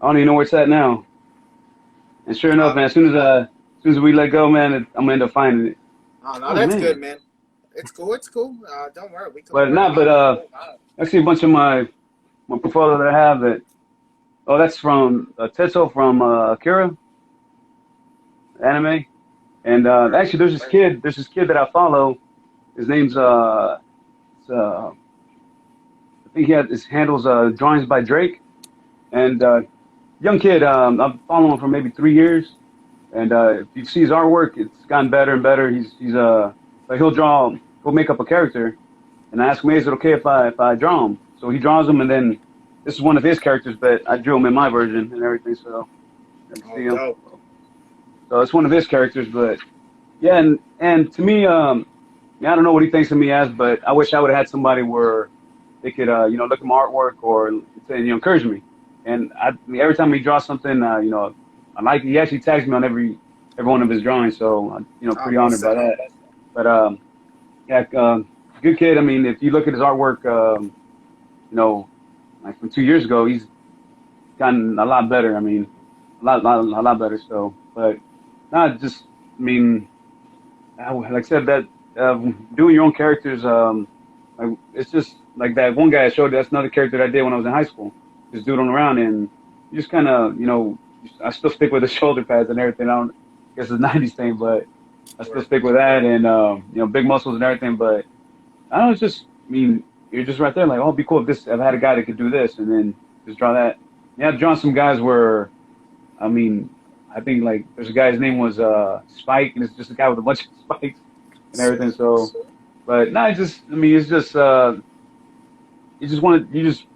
don't even know where it's at now. And sure enough, man, as soon as we let go, man, I'm gonna end up finding it. Oh no, that's man. Good, man. It's cool. Don't worry. Actually, a bunch of my portfolio that I have that's from Tetsuo from Akira anime, and actually there's this kid that I follow. His name's I think his handles drawings by Drake, and young kid. I've followed him for maybe 3 years, and if you see his artwork, it's gotten better and better. He's like he'll make up a character, and I ask him, is it okay if I draw him? So he draws him, and then this is one of his characters, but I drew him in my version and everything. So, so it's one of his characters, but yeah, and to me, I don't know what he thinks of me as, but I wish I would have had somebody where they could, look at my artwork or say, encourage me. And every time he draws something, I like. He actually tags me on every one of his drawings, so pretty honored by that. But good kid. I mean, if you look at his artwork, like from 2 years ago, he's gotten a lot better. I mean, a lot better. So, but not just. I mean, like I said, that doing your own characters, like it's just like that one guy I showed you. That's another character that I did when I was in high school. Just doodling around, and you just kind of, I still stick with the shoulder pads and everything. I guess it's a 90s thing, but I still stick with that, and big muscles and everything. But I don't know, it's just, I mean, you're just right there, like, oh, it'd be cool if I had a guy that could do this, and then just draw that. Yeah, I've drawn some guys where, I mean, I think like there's a guy, his name was Spike, and it's just a guy with a bunch of spikes and everything. So, but no, it's just you just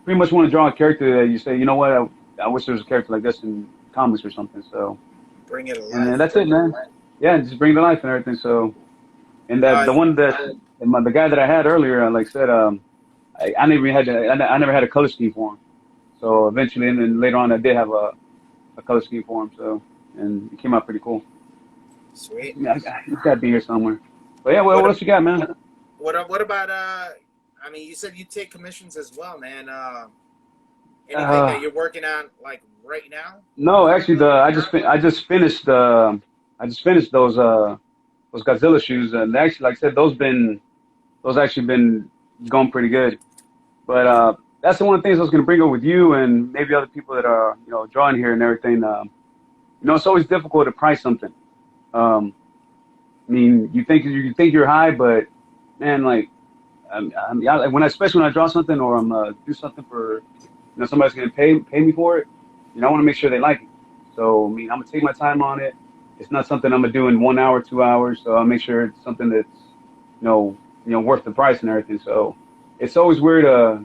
pretty much want to draw a character that you say, you know what, I wish there was a character like this in comics or something. So bring it alive. And that's it, man. Yeah, just bring it to life and everything. So, and the one that the guy that I had earlier, like I said, I never had a color scheme for him. So eventually, and then later on, I did have a color scheme for him. So, and it came out pretty cool. Sweet. It's got to be here somewhere. But yeah, well, What what else you got, man? what about I mean, you said you take commissions as well, man. Anything that Uh, you're working on like right now no, actually, currently? I just finished those Godzilla shoes, and actually, like I said, those actually been going pretty good. But that's the one of the things I was going to bring up with you and maybe other people that are drawing here and everything. It's always difficult to price something. Um, I mean, you think you're high, but man, like when especially when I draw something or I'm do something for somebody's going to pay me for it. I want to make sure they like it. So I mean, I'm gonna take my time on it. It's not something I'm gonna do in 1 hour, 2 hours. So I'll make sure it's something that's worth the price and everything. So it's always weird to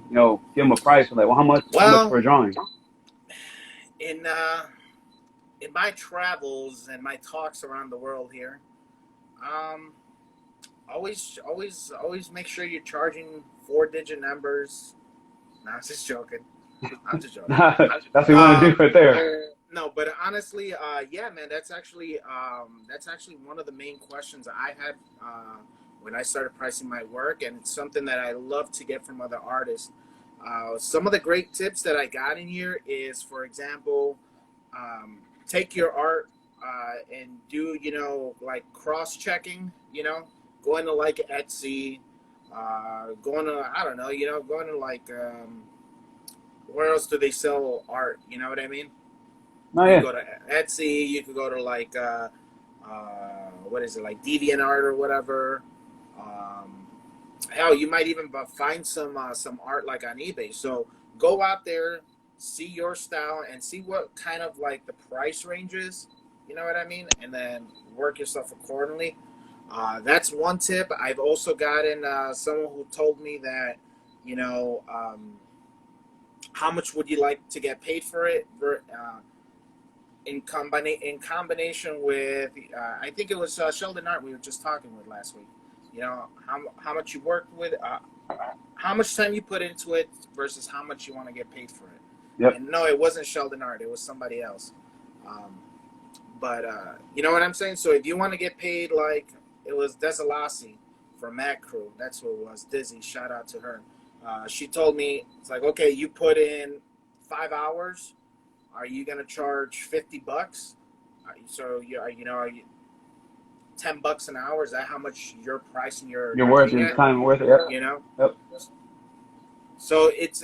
give them a price. Like, well, how much for Well, a drawing? in uh, in my travels and my talks around the world here, um, always make sure you're charging four-digit numbers. Nah, I'm just joking. I'm just joking. That's what you want to do right there. No, but honestly, yeah, man, that's actually one of the main questions I had when I started pricing my work, and it's something that I love to get from other artists. Some of the great tips that I got in here is, for example, take your art and do like cross checking. Going to like Etsy, going to I don't know, going to like where else do they sell art? You know what I mean? Oh You can yeah, go to Etsy. You could go to like what is it, like DeviantArt or whatever. Um, Hell, you might even find some art like on eBay. So go out there, see your style, and see what kind of like the price range is. You know what I mean? And then work yourself accordingly. That's one tip. I've also gotten someone who told me that you know how much would you like to get paid for it in combination with I think it was Sheldon Art we were just talking with last week. How much you work with, how much time you put into it versus how much you want to get paid for it. yep, And no, it wasn't Sheldon Art; it was somebody else. Um, but you know what I'm saying. So if you want to get paid, like it was Desalasi from Mac Crew, that's who it was. Dizzy, shout out to her. She told me it's like, okay, you put in 5 hours. Are you gonna charge $50? So are you $10 an hour? Is that how much you're pricing you're your worth thing your at? time worth it. Yep, You know, yep. so it's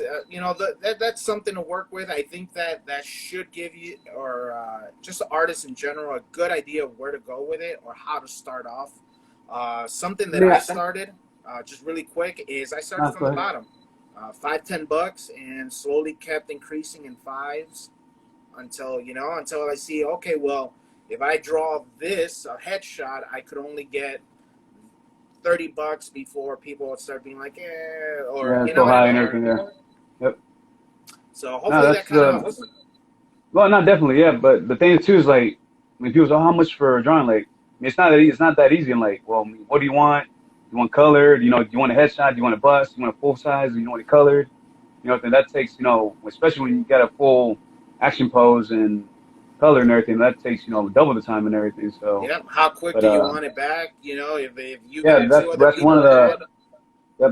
that's something to work with. I think that should give you or just artists in general a good idea of where to go with it or how to start off. Something that I Yeah, started just really quick is I started that's from the good. bottom, $5-10, and slowly kept increasing in fives until I see, okay, well, if I draw this a headshot, I could only get $30 before people would start being like, or Yeah, you it's know so what I high and mean. everything there. Yep. So No, hopefully that that's kind of helps. well, not definitely, yeah. But the thing too is like, when people say, "Oh, how much for a drawing?" Like, I mean, it's not that easy. I'm like, well, I mean, what do you want? You want colored? Do you want a headshot? Do you want a bust? Do you want a full size? Do you want it colored? Then that takes, especially when you got a full action pose and color and everything, that takes, double the time and everything. So, Yep. How quick but do you want it back? If you yeah, got two other that's one people of the ahead.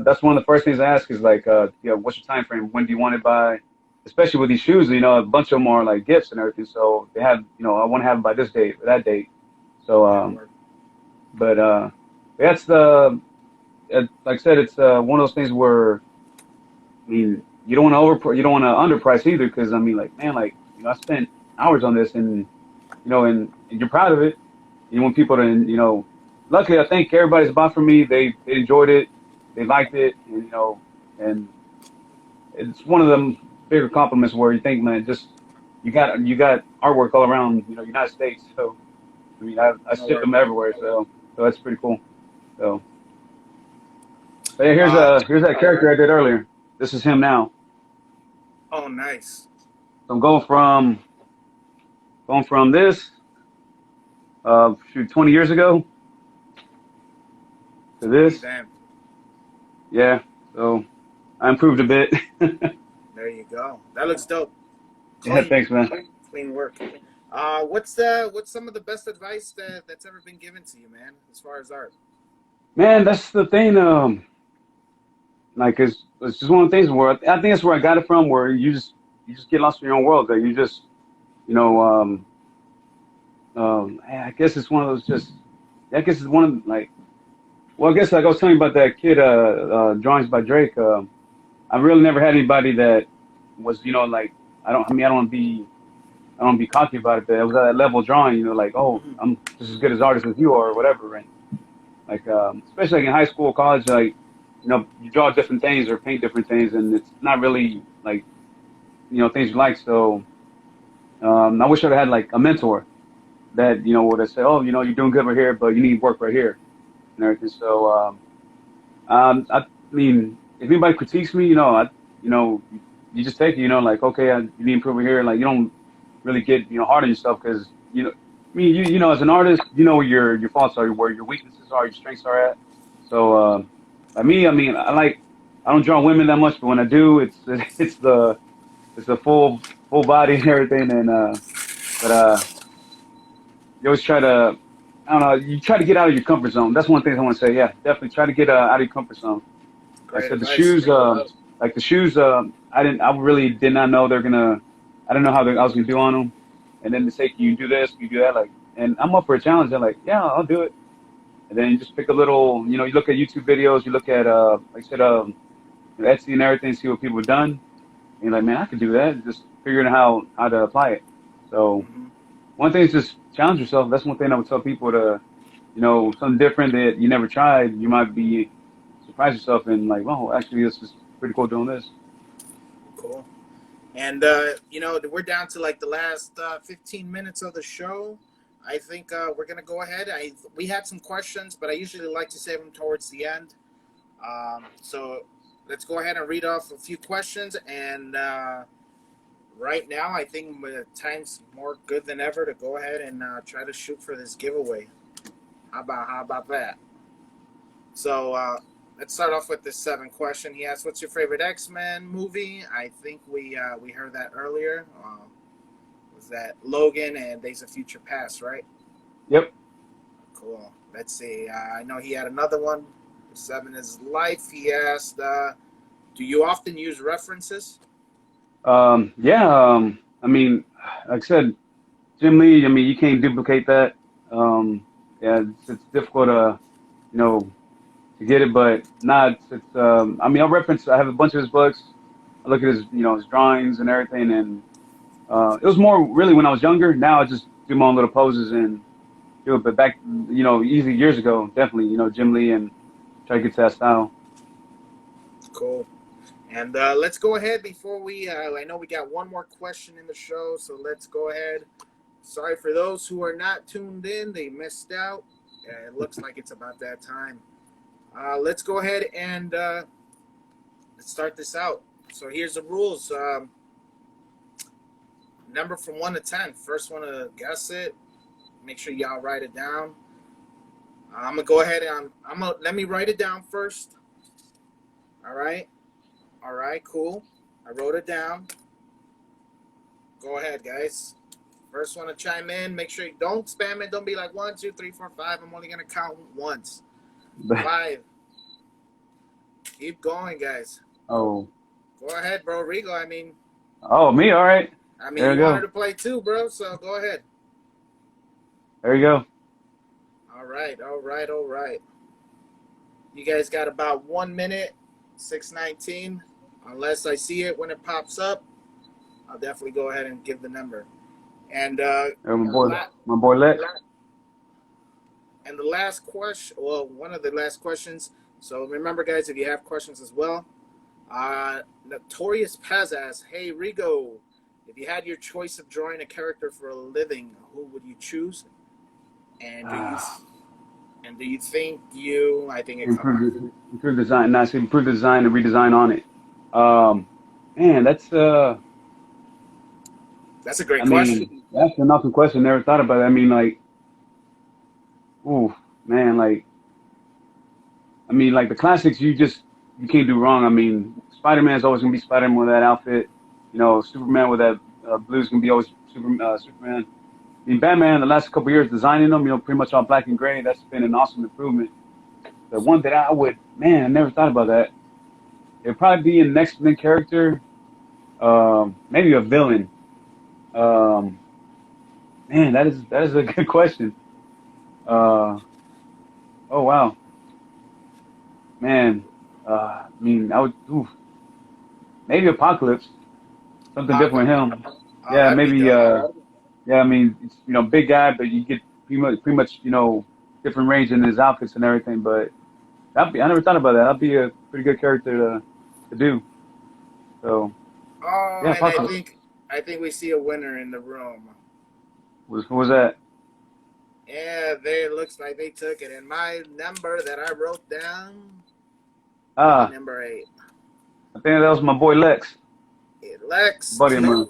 that's one of the first things I ask is like, what's your time frame? When do you want it by? Especially with these shoes, a bunch of them are like gifts and everything. So they have, I want to have it by this date or that date. So, Yeah, work. but that's like I said, it's one of those things where I mean, you don't want to underprice either, because I mean, like, man, like, I spent hours on this, and and you're proud of it. You want people to, luckily, I think everybody's bought from me. They enjoyed it, they liked it, and and it's one of them bigger compliments where you think, man, just you got artwork all around, United States. So I mean, I No ship work. them everywhere, so that's pretty cool. So, but yeah, Uh, here's that character I did earlier. This is him now. oh, nice. So I'm going from this, 20 years ago to 20, this. damn. Yeah. So I improved a bit. There you go. That looks dope. Yeah. Clean, Thanks, man. clean work. What's some of the best advice that's ever been given to you, man, as far as art? Man, that's the thing. Like it's just one of the things where I think that's where I got it from. Where you just get lost in your own world. That you just you know I guess it's one of those just. I guess it's one of like. Well, I guess like I was telling you about that kid, drawings by Drake. I really never had anybody that was, like I don't want to be, I don't want to be cocky about it, but it was at that level of drawing, like, oh, Hmm. I'm just as good as artist as you are, or whatever. And like, especially like in high school, college, like, you draw different things or paint different things, and it's not really like, things you like. So, I wish I'd had like a mentor that, would have said, oh, you're doing good right here, but you need work right here and everything. So, I mean, if anybody critiques me, you know, you just take it, like, okay, you need to improve here. Like, you don't really get, hard on yourself because, I mean, as an artist, you know where your faults are, where your weaknesses are, your strengths are at. So, like me, I mean, I don't draw women that much, but when I do, it's the full body and everything. And, but, you always try to, I don't know, you try to get out of your comfort zone. That's one thing I want to say. Yeah, definitely try to get out of your comfort zone. Like I Great said, the advice. shoes, like the shoes, I really did not know they're gonna, I didn't know I was gonna do on them. And then they say, can you do this? Can you do that? Like, and I'm up for a challenge. They're like, yeah, I'll do it. And then you just pick a little, you look at YouTube videos, you look at, like I said, Etsy and everything, see what people have done. And you're like, man, I could do that. Just figuring out how to apply it. So Hmm. one thing is just challenge yourself. That's one thing I would tell people to, something different that you never tried. You might be surprise yourself and like, well, actually, this is pretty cool doing this. Cool. And we're down to like the last 15 minutes of the show. I think we're gonna go ahead. We had some questions, but I usually like to save them towards the end. So let's go ahead and read off a few questions. And right now, I think the time's more good than ever to go ahead and try to shoot for this giveaway. How about that? So let's start off with this seven question. He asked, "What's your favorite X-Men movie?" I think we heard that earlier. Was that Logan and Days of Future Past, right? Yep. Cool. Let's see. I know he had another one. Seven is life. He asked, "Do you often use references?" Yeah. I mean, like I said, Jim Lee. I mean, you can't duplicate that. Yeah, it's difficult you know, to get it, but not. It's. I mean, I reference. I have a bunch of his books. I look at his, his drawings and everything, and it was more really when I was younger. Now I just do my own little poses and do it. But back, easy years ago, definitely, Jim Lee and try to get to that style. Cool. And let's go ahead before we. I know we got one more question in the show, so let's go ahead. Sorry for those who are not tuned in; they missed out. It looks like it's about that time. Let's go ahead and let's start this out. So here's the rules. Number from 1 to 10. First one to guess it. Make sure y'all write it down. I'm gonna go ahead and I'm gonna let me write it down first. All right. All right. Cool. I wrote it down. Go ahead, guys. First one to chime in. Make sure you don't spam it. Don't be like 1, 2, 3, 4, 5. I'm only gonna count once. Five. Keep going, guys. Oh, Go ahead, bro. Rigo. I mean, oh, me. All right. There you we wanted go. to play too, bro. So go ahead. There you go. All right. All right. All right. You guys got about 1 minute. 6:19. Unless I see it when it pops up, I'll definitely go ahead and give the number. And la- My boy Lex. and the last question, well, one of the last questions. So remember, guys, if you have questions as well, Notorious Paz asks, "Hey Rigo, if you had your choice of drawing a character for a living, who would you choose? And do you think you? I think it come on. Improve design. Nice. Improve the design and redesign on it. Um, man, that's That's a great I question. mean, that's an awesome question. Never thought about it. I mean, like, ooh, man, like, I mean, like the classics, you can't do wrong. I mean, Spider-Man's always gonna be Spider-Man with that outfit. Superman with that blue's gonna be always Superman. I mean, Batman, the last couple of years designing them, pretty much all black and gray. That's been an awesome improvement. The one that I never thought about that. It'd probably be an X-Men character, maybe a villain. Um, Man, that is a good question. Uh, oh wow, man. I mean, I would maybe Apocalypse, something different with Apocalypse. him. Oh, Yeah, that'd be maybe. dope. Yeah, I mean, it's, big guy, but you get pretty much, different range in his outfits and everything. But I never thought about that. That'd be a pretty good character to do. So Oh, yeah, and Apocalypse. I think we see a winner in the room. Who was that? Yeah, they it looks like they took it. And my number that I wrote down, lucky Ah, number 8. I think that was my boy Lex, Lex buddy of mine.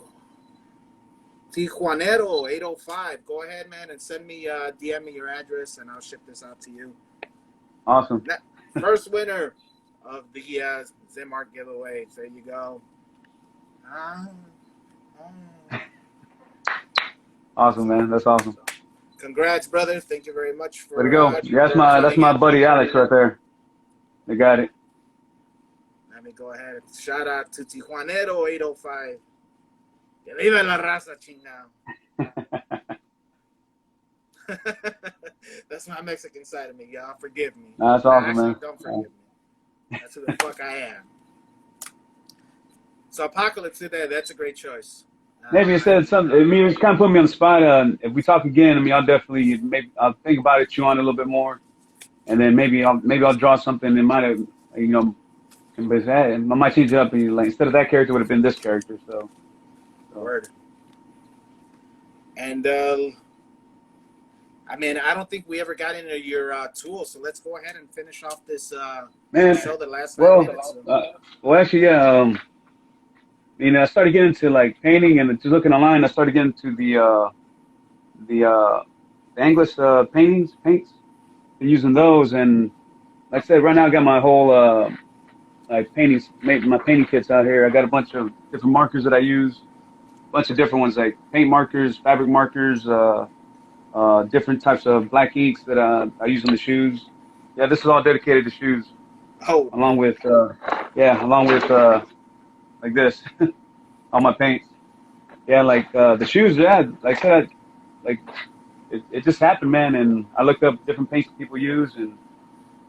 Tijuanero 805. Go ahead, man, and send me DM me your address, and I'll ship this out to you. Awesome, First winner of the Zimart giveaway. There you go. Ah, ah. awesome, man. That's awesome. Congrats, brother. Thank you very much Way to for go. Yeah, that's tuning my in. buddy Alex right there. They got it. Let me go ahead. Shout out to Tijuanero 805. Que viva la raza, chingao. That's my Mexican side of me, y'all. Forgive me. That's awesome, Actually, man. don't forgive me. That's who the fuck I am. So Apocalypse today, that's a great choice. Maybe instead of something, I mean, it's kind of put me on the spot. If we talk again, I mean, I'll think about it, chew on it a little bit more, and then maybe I'll draw something that might have, but I might change it up. And like instead of that character, would have been this character. So. Word. And I mean, I don't think we ever got into your tools, so let's go ahead and finish off this Man, show the last 5 well, minutes. actually, yeah. I started getting into like painting and just looking online. I started getting into the English paints, and using those. And like I said, right now I got my whole like paintings, my painting kits out here. I got a bunch of different markers that I use, a bunch of different ones like paint markers, fabric markers, different types of black inks that I use on the shoes. Yeah, this is all dedicated to shoes, Oh, along with like this, all my paints. Yeah, like the shoes. Yeah, like I said, like it just happened, man. And I looked up different paints that people use, and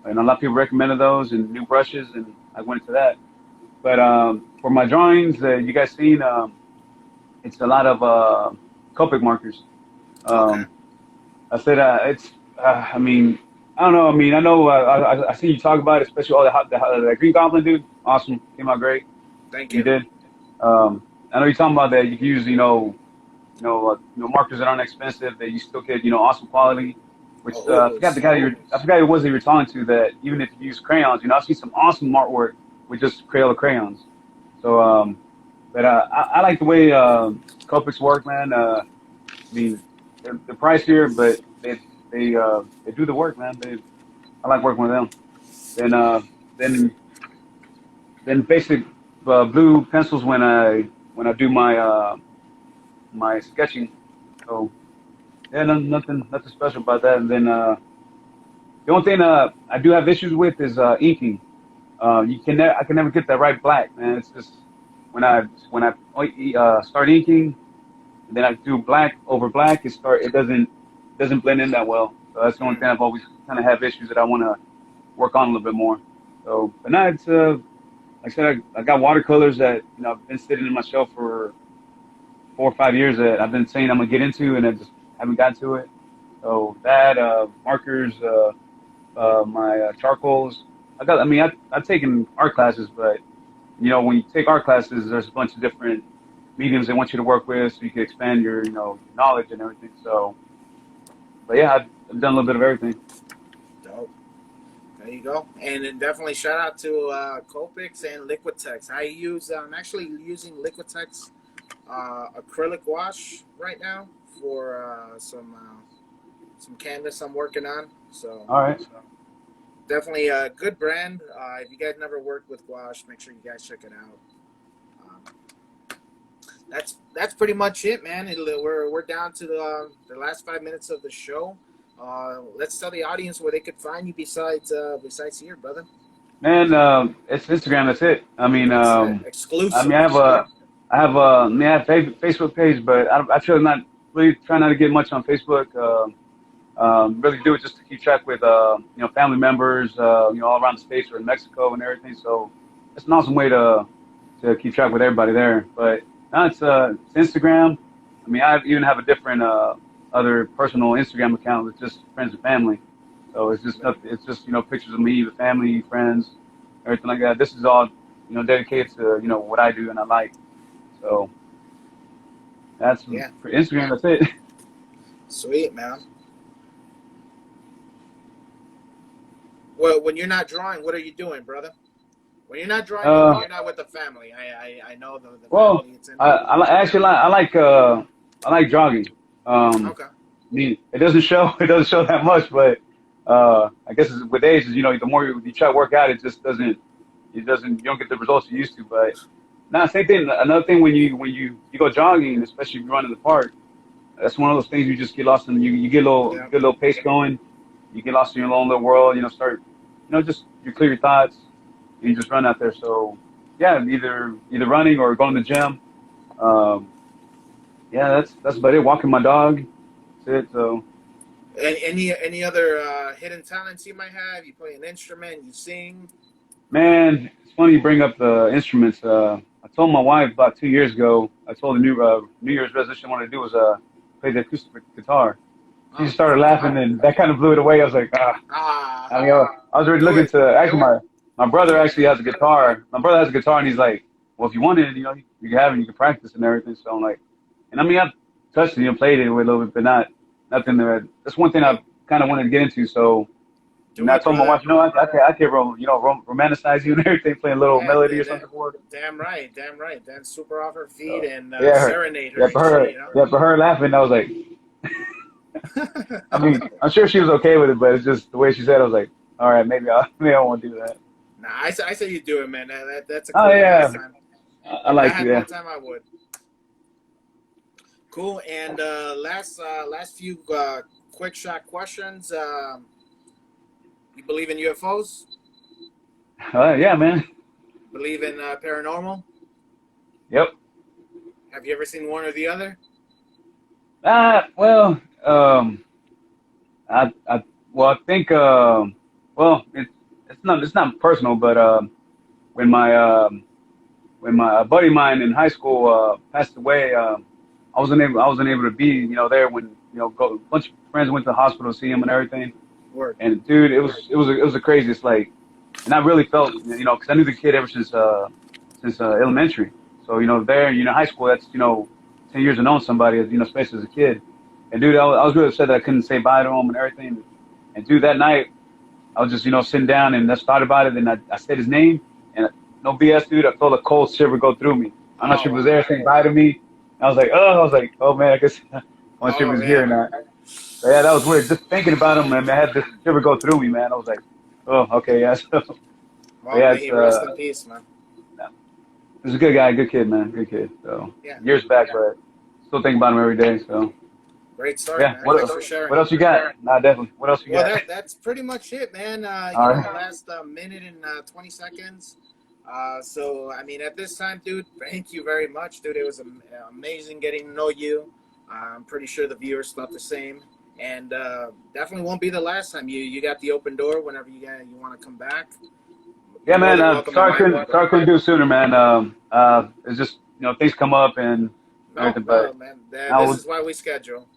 a lot of people recommended those and new brushes, and I went into that. But for my drawings, you guys seen, it's a lot of Copic markers. okay. Um, I said it's. I mean, I don't know. I mean, I know. I see you talk about it, especially all the Green Goblin dude. Awesome, came out great. Thank You you. did. I know you're talking about that. You can use, markers that aren't expensive that you still get, awesome quality. Which I forgot I forgot who it was that you were talking to. That even if you use crayons, I've seen some awesome artwork with just Crayola crayons. So, but I like the way Copics work, man. I mean, they're pricier, but they do the work, man. I like working with them. Then then then basic blue pencils when I do my sketching. So yeah, nothing special about that. And then the only thing I do have issues with is inking. I can never get that right black, man. It's just when I start inking, and then I do black over black, it doesn't blend in that well. So that's the only thing I've always kind of have issues that I want to work on a little bit more. So, but now it's like I said, I got watercolors that I've been sitting in my shelf for 4 or 5 years that I've been saying I'm gonna get into, and I just haven't got to it. So that markers, my charcoals. I've taken art classes, but when you take art classes, there's a bunch of different mediums they want you to work with, so you can expand your knowledge and everything. So, but yeah, I've done a little bit of everything. Dope. There you go. And then definitely shout out to Copics and Liquitex. I'm actually using Liquitex acrylic wash right now for some canvas I'm working on. So All right. definitely a good brand. If you guys never worked with gouache, make sure you guys check it out. that's pretty much it, man. We're down to the last 5 minutes of the show. Let's tell the audience where they could find you besides here, brother. Man, it's Instagram. That's it. That's I mean, exclusive. I mean, I have Facebook page, but I try not really try not to get much on Facebook. Really do it just to keep track with family members, all around the states or in Mexico and everything. So it's an awesome way to keep track with everybody there. But now it's Instagram. I mean, I even have a different other personal Instagram account with just friends and family. So it's just pictures of me, the family, friends, everything like that. This is all dedicated to what I do and I like. So that's Yeah, for Instagram. That's it. sweet, man. Well, when you're not drawing, what are you doing, brother? When you're not drawing, or when Uh, you're not with the family, I know the well, family. It's in there. actually I like jogging. Um, Okay. I mean, it doesn't show that much, but I guess with age, the more you try to work out, you don't get the results you used to. But now, same thing. Another thing when you go jogging, especially if you run in the park, that's one of those things you just get lost in. You Yeah. get a little pace going. You get lost in your own little world. Start just you clear your thoughts. You just run out there. So yeah, either running or going to the gym. Um, yeah, that's about it. Walking my dog. That's it. So. Any other hidden talents you might have? You play an instrument, you sing. Man, it's funny you bring up the instruments. I told my wife about 2 years ago. I told the New Year's resolution I wanted to do was play the acoustic guitar. She just Oh, started laughing, and that kind of blew it away. I was like, ah. ah, I mean, I was already do looking it. to actually my brother actually has a guitar. My brother has a guitar, and he's like, well, if you wanted, you can have it, you can practice and everything. So I'm like, and I mean, I've touched it, played it a little bit, but nothing there. That's one thing I kind of wanted to get into. So. And Do I it, told my brother. wife, I can romanticize you and everything, playing a little Yeah, melody or something for her. damn right, damn right. Then super off her feet So, and yeah, serenade her and shit, you know. for her laughing, I was like, I mean, I'm sure she was okay with it, but it's just the way she said it, I was like, all right, maybe I won't do that. Nah, I say you do it, man. That's a Oh, cool yeah, pastime. I If I like to, had yeah. more time, I would. Cool. And last few quick shot questions. You believe in UFOs? Yeah, man. Believe in paranormal? Yep. Have you ever seen one or the other? Well, I well, I think, well, it's not personal, but when my, when my buddy of mine in high school passed away, I wasn't able to be there when a bunch of friends went to the hospital to see him and everything. Word. And dude, it was the craziest. Like, and I really felt because I knew the kid ever since elementary. So there high school, that's 10 years of knowing somebody, especially as a kid. And dude, I was really upset that I couldn't say bye to him and everything. And dude, that night I was just sitting down and just thought about it. And I said his name, and no BS, dude, I felt a cold shiver go through me. I'm not Oh sure if he was wow. there saying bye to me. I was like, oh man, I guess I'm not sure if Oh he was here or man. not. But yeah, that was weird. Just thinking about him, man, I had this shiver go through me, man. I was like, oh, okay, yeah. So, Well, yeah, may he rest in peace, man. he was a good guy, good kid, man, good kid. So Yeah. years back, but still think about him every day. So Great story, yeah, man. Thanks for sharing. what else you got? Nah, definitely. What else you Well, got? that's pretty much it, man. All right. Last minute and 20 seconds. So, I mean, at this time, dude, thank you very much, dude. It was amazing getting to know you. I'm pretty sure the viewers thought the same. And definitely won't be the last time. You got the open door whenever you want to come back. Yeah, You're more man. than welcome in Sorry, my book. I couldn't do it sooner, man. It's just things come up and No, everything, no, but man. I This was is why we schedule.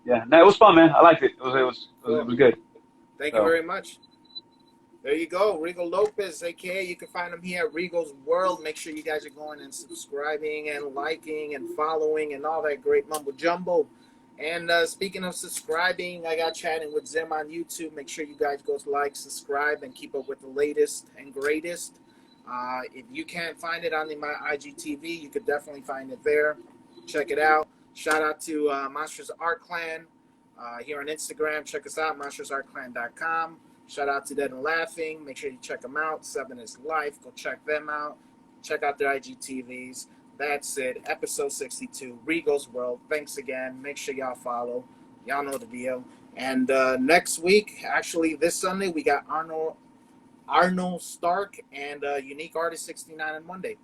yeah, no, it was fun, man. I liked it. It Cool. was good. Thank you So very much. There you go, Rigo Lopez, aka you can find him here at Rigo's World. Make sure you guys are going and subscribing and liking and following and all that great mumbo jumbo. And speaking of subscribing, I got Chatting with Zim on YouTube. Make sure you guys go like, subscribe, and keep up with the latest and greatest. If you can't find it on my IGTV, you could definitely find it there. Check it out. Shout out to Monsters Art Clan here on Instagram. Check us out, monstersartclan.com. Shout out to Dead and Laughing. Make sure you check them out. 7 is Life. Go check them out. Check out their IGTVs. That's it. Episode 62, Rigo's World. Thanks again. Make sure y'all follow. Y'all know the deal. And next week, actually this Sunday, we got Arnold Stark and Unique Artist 69 on Monday.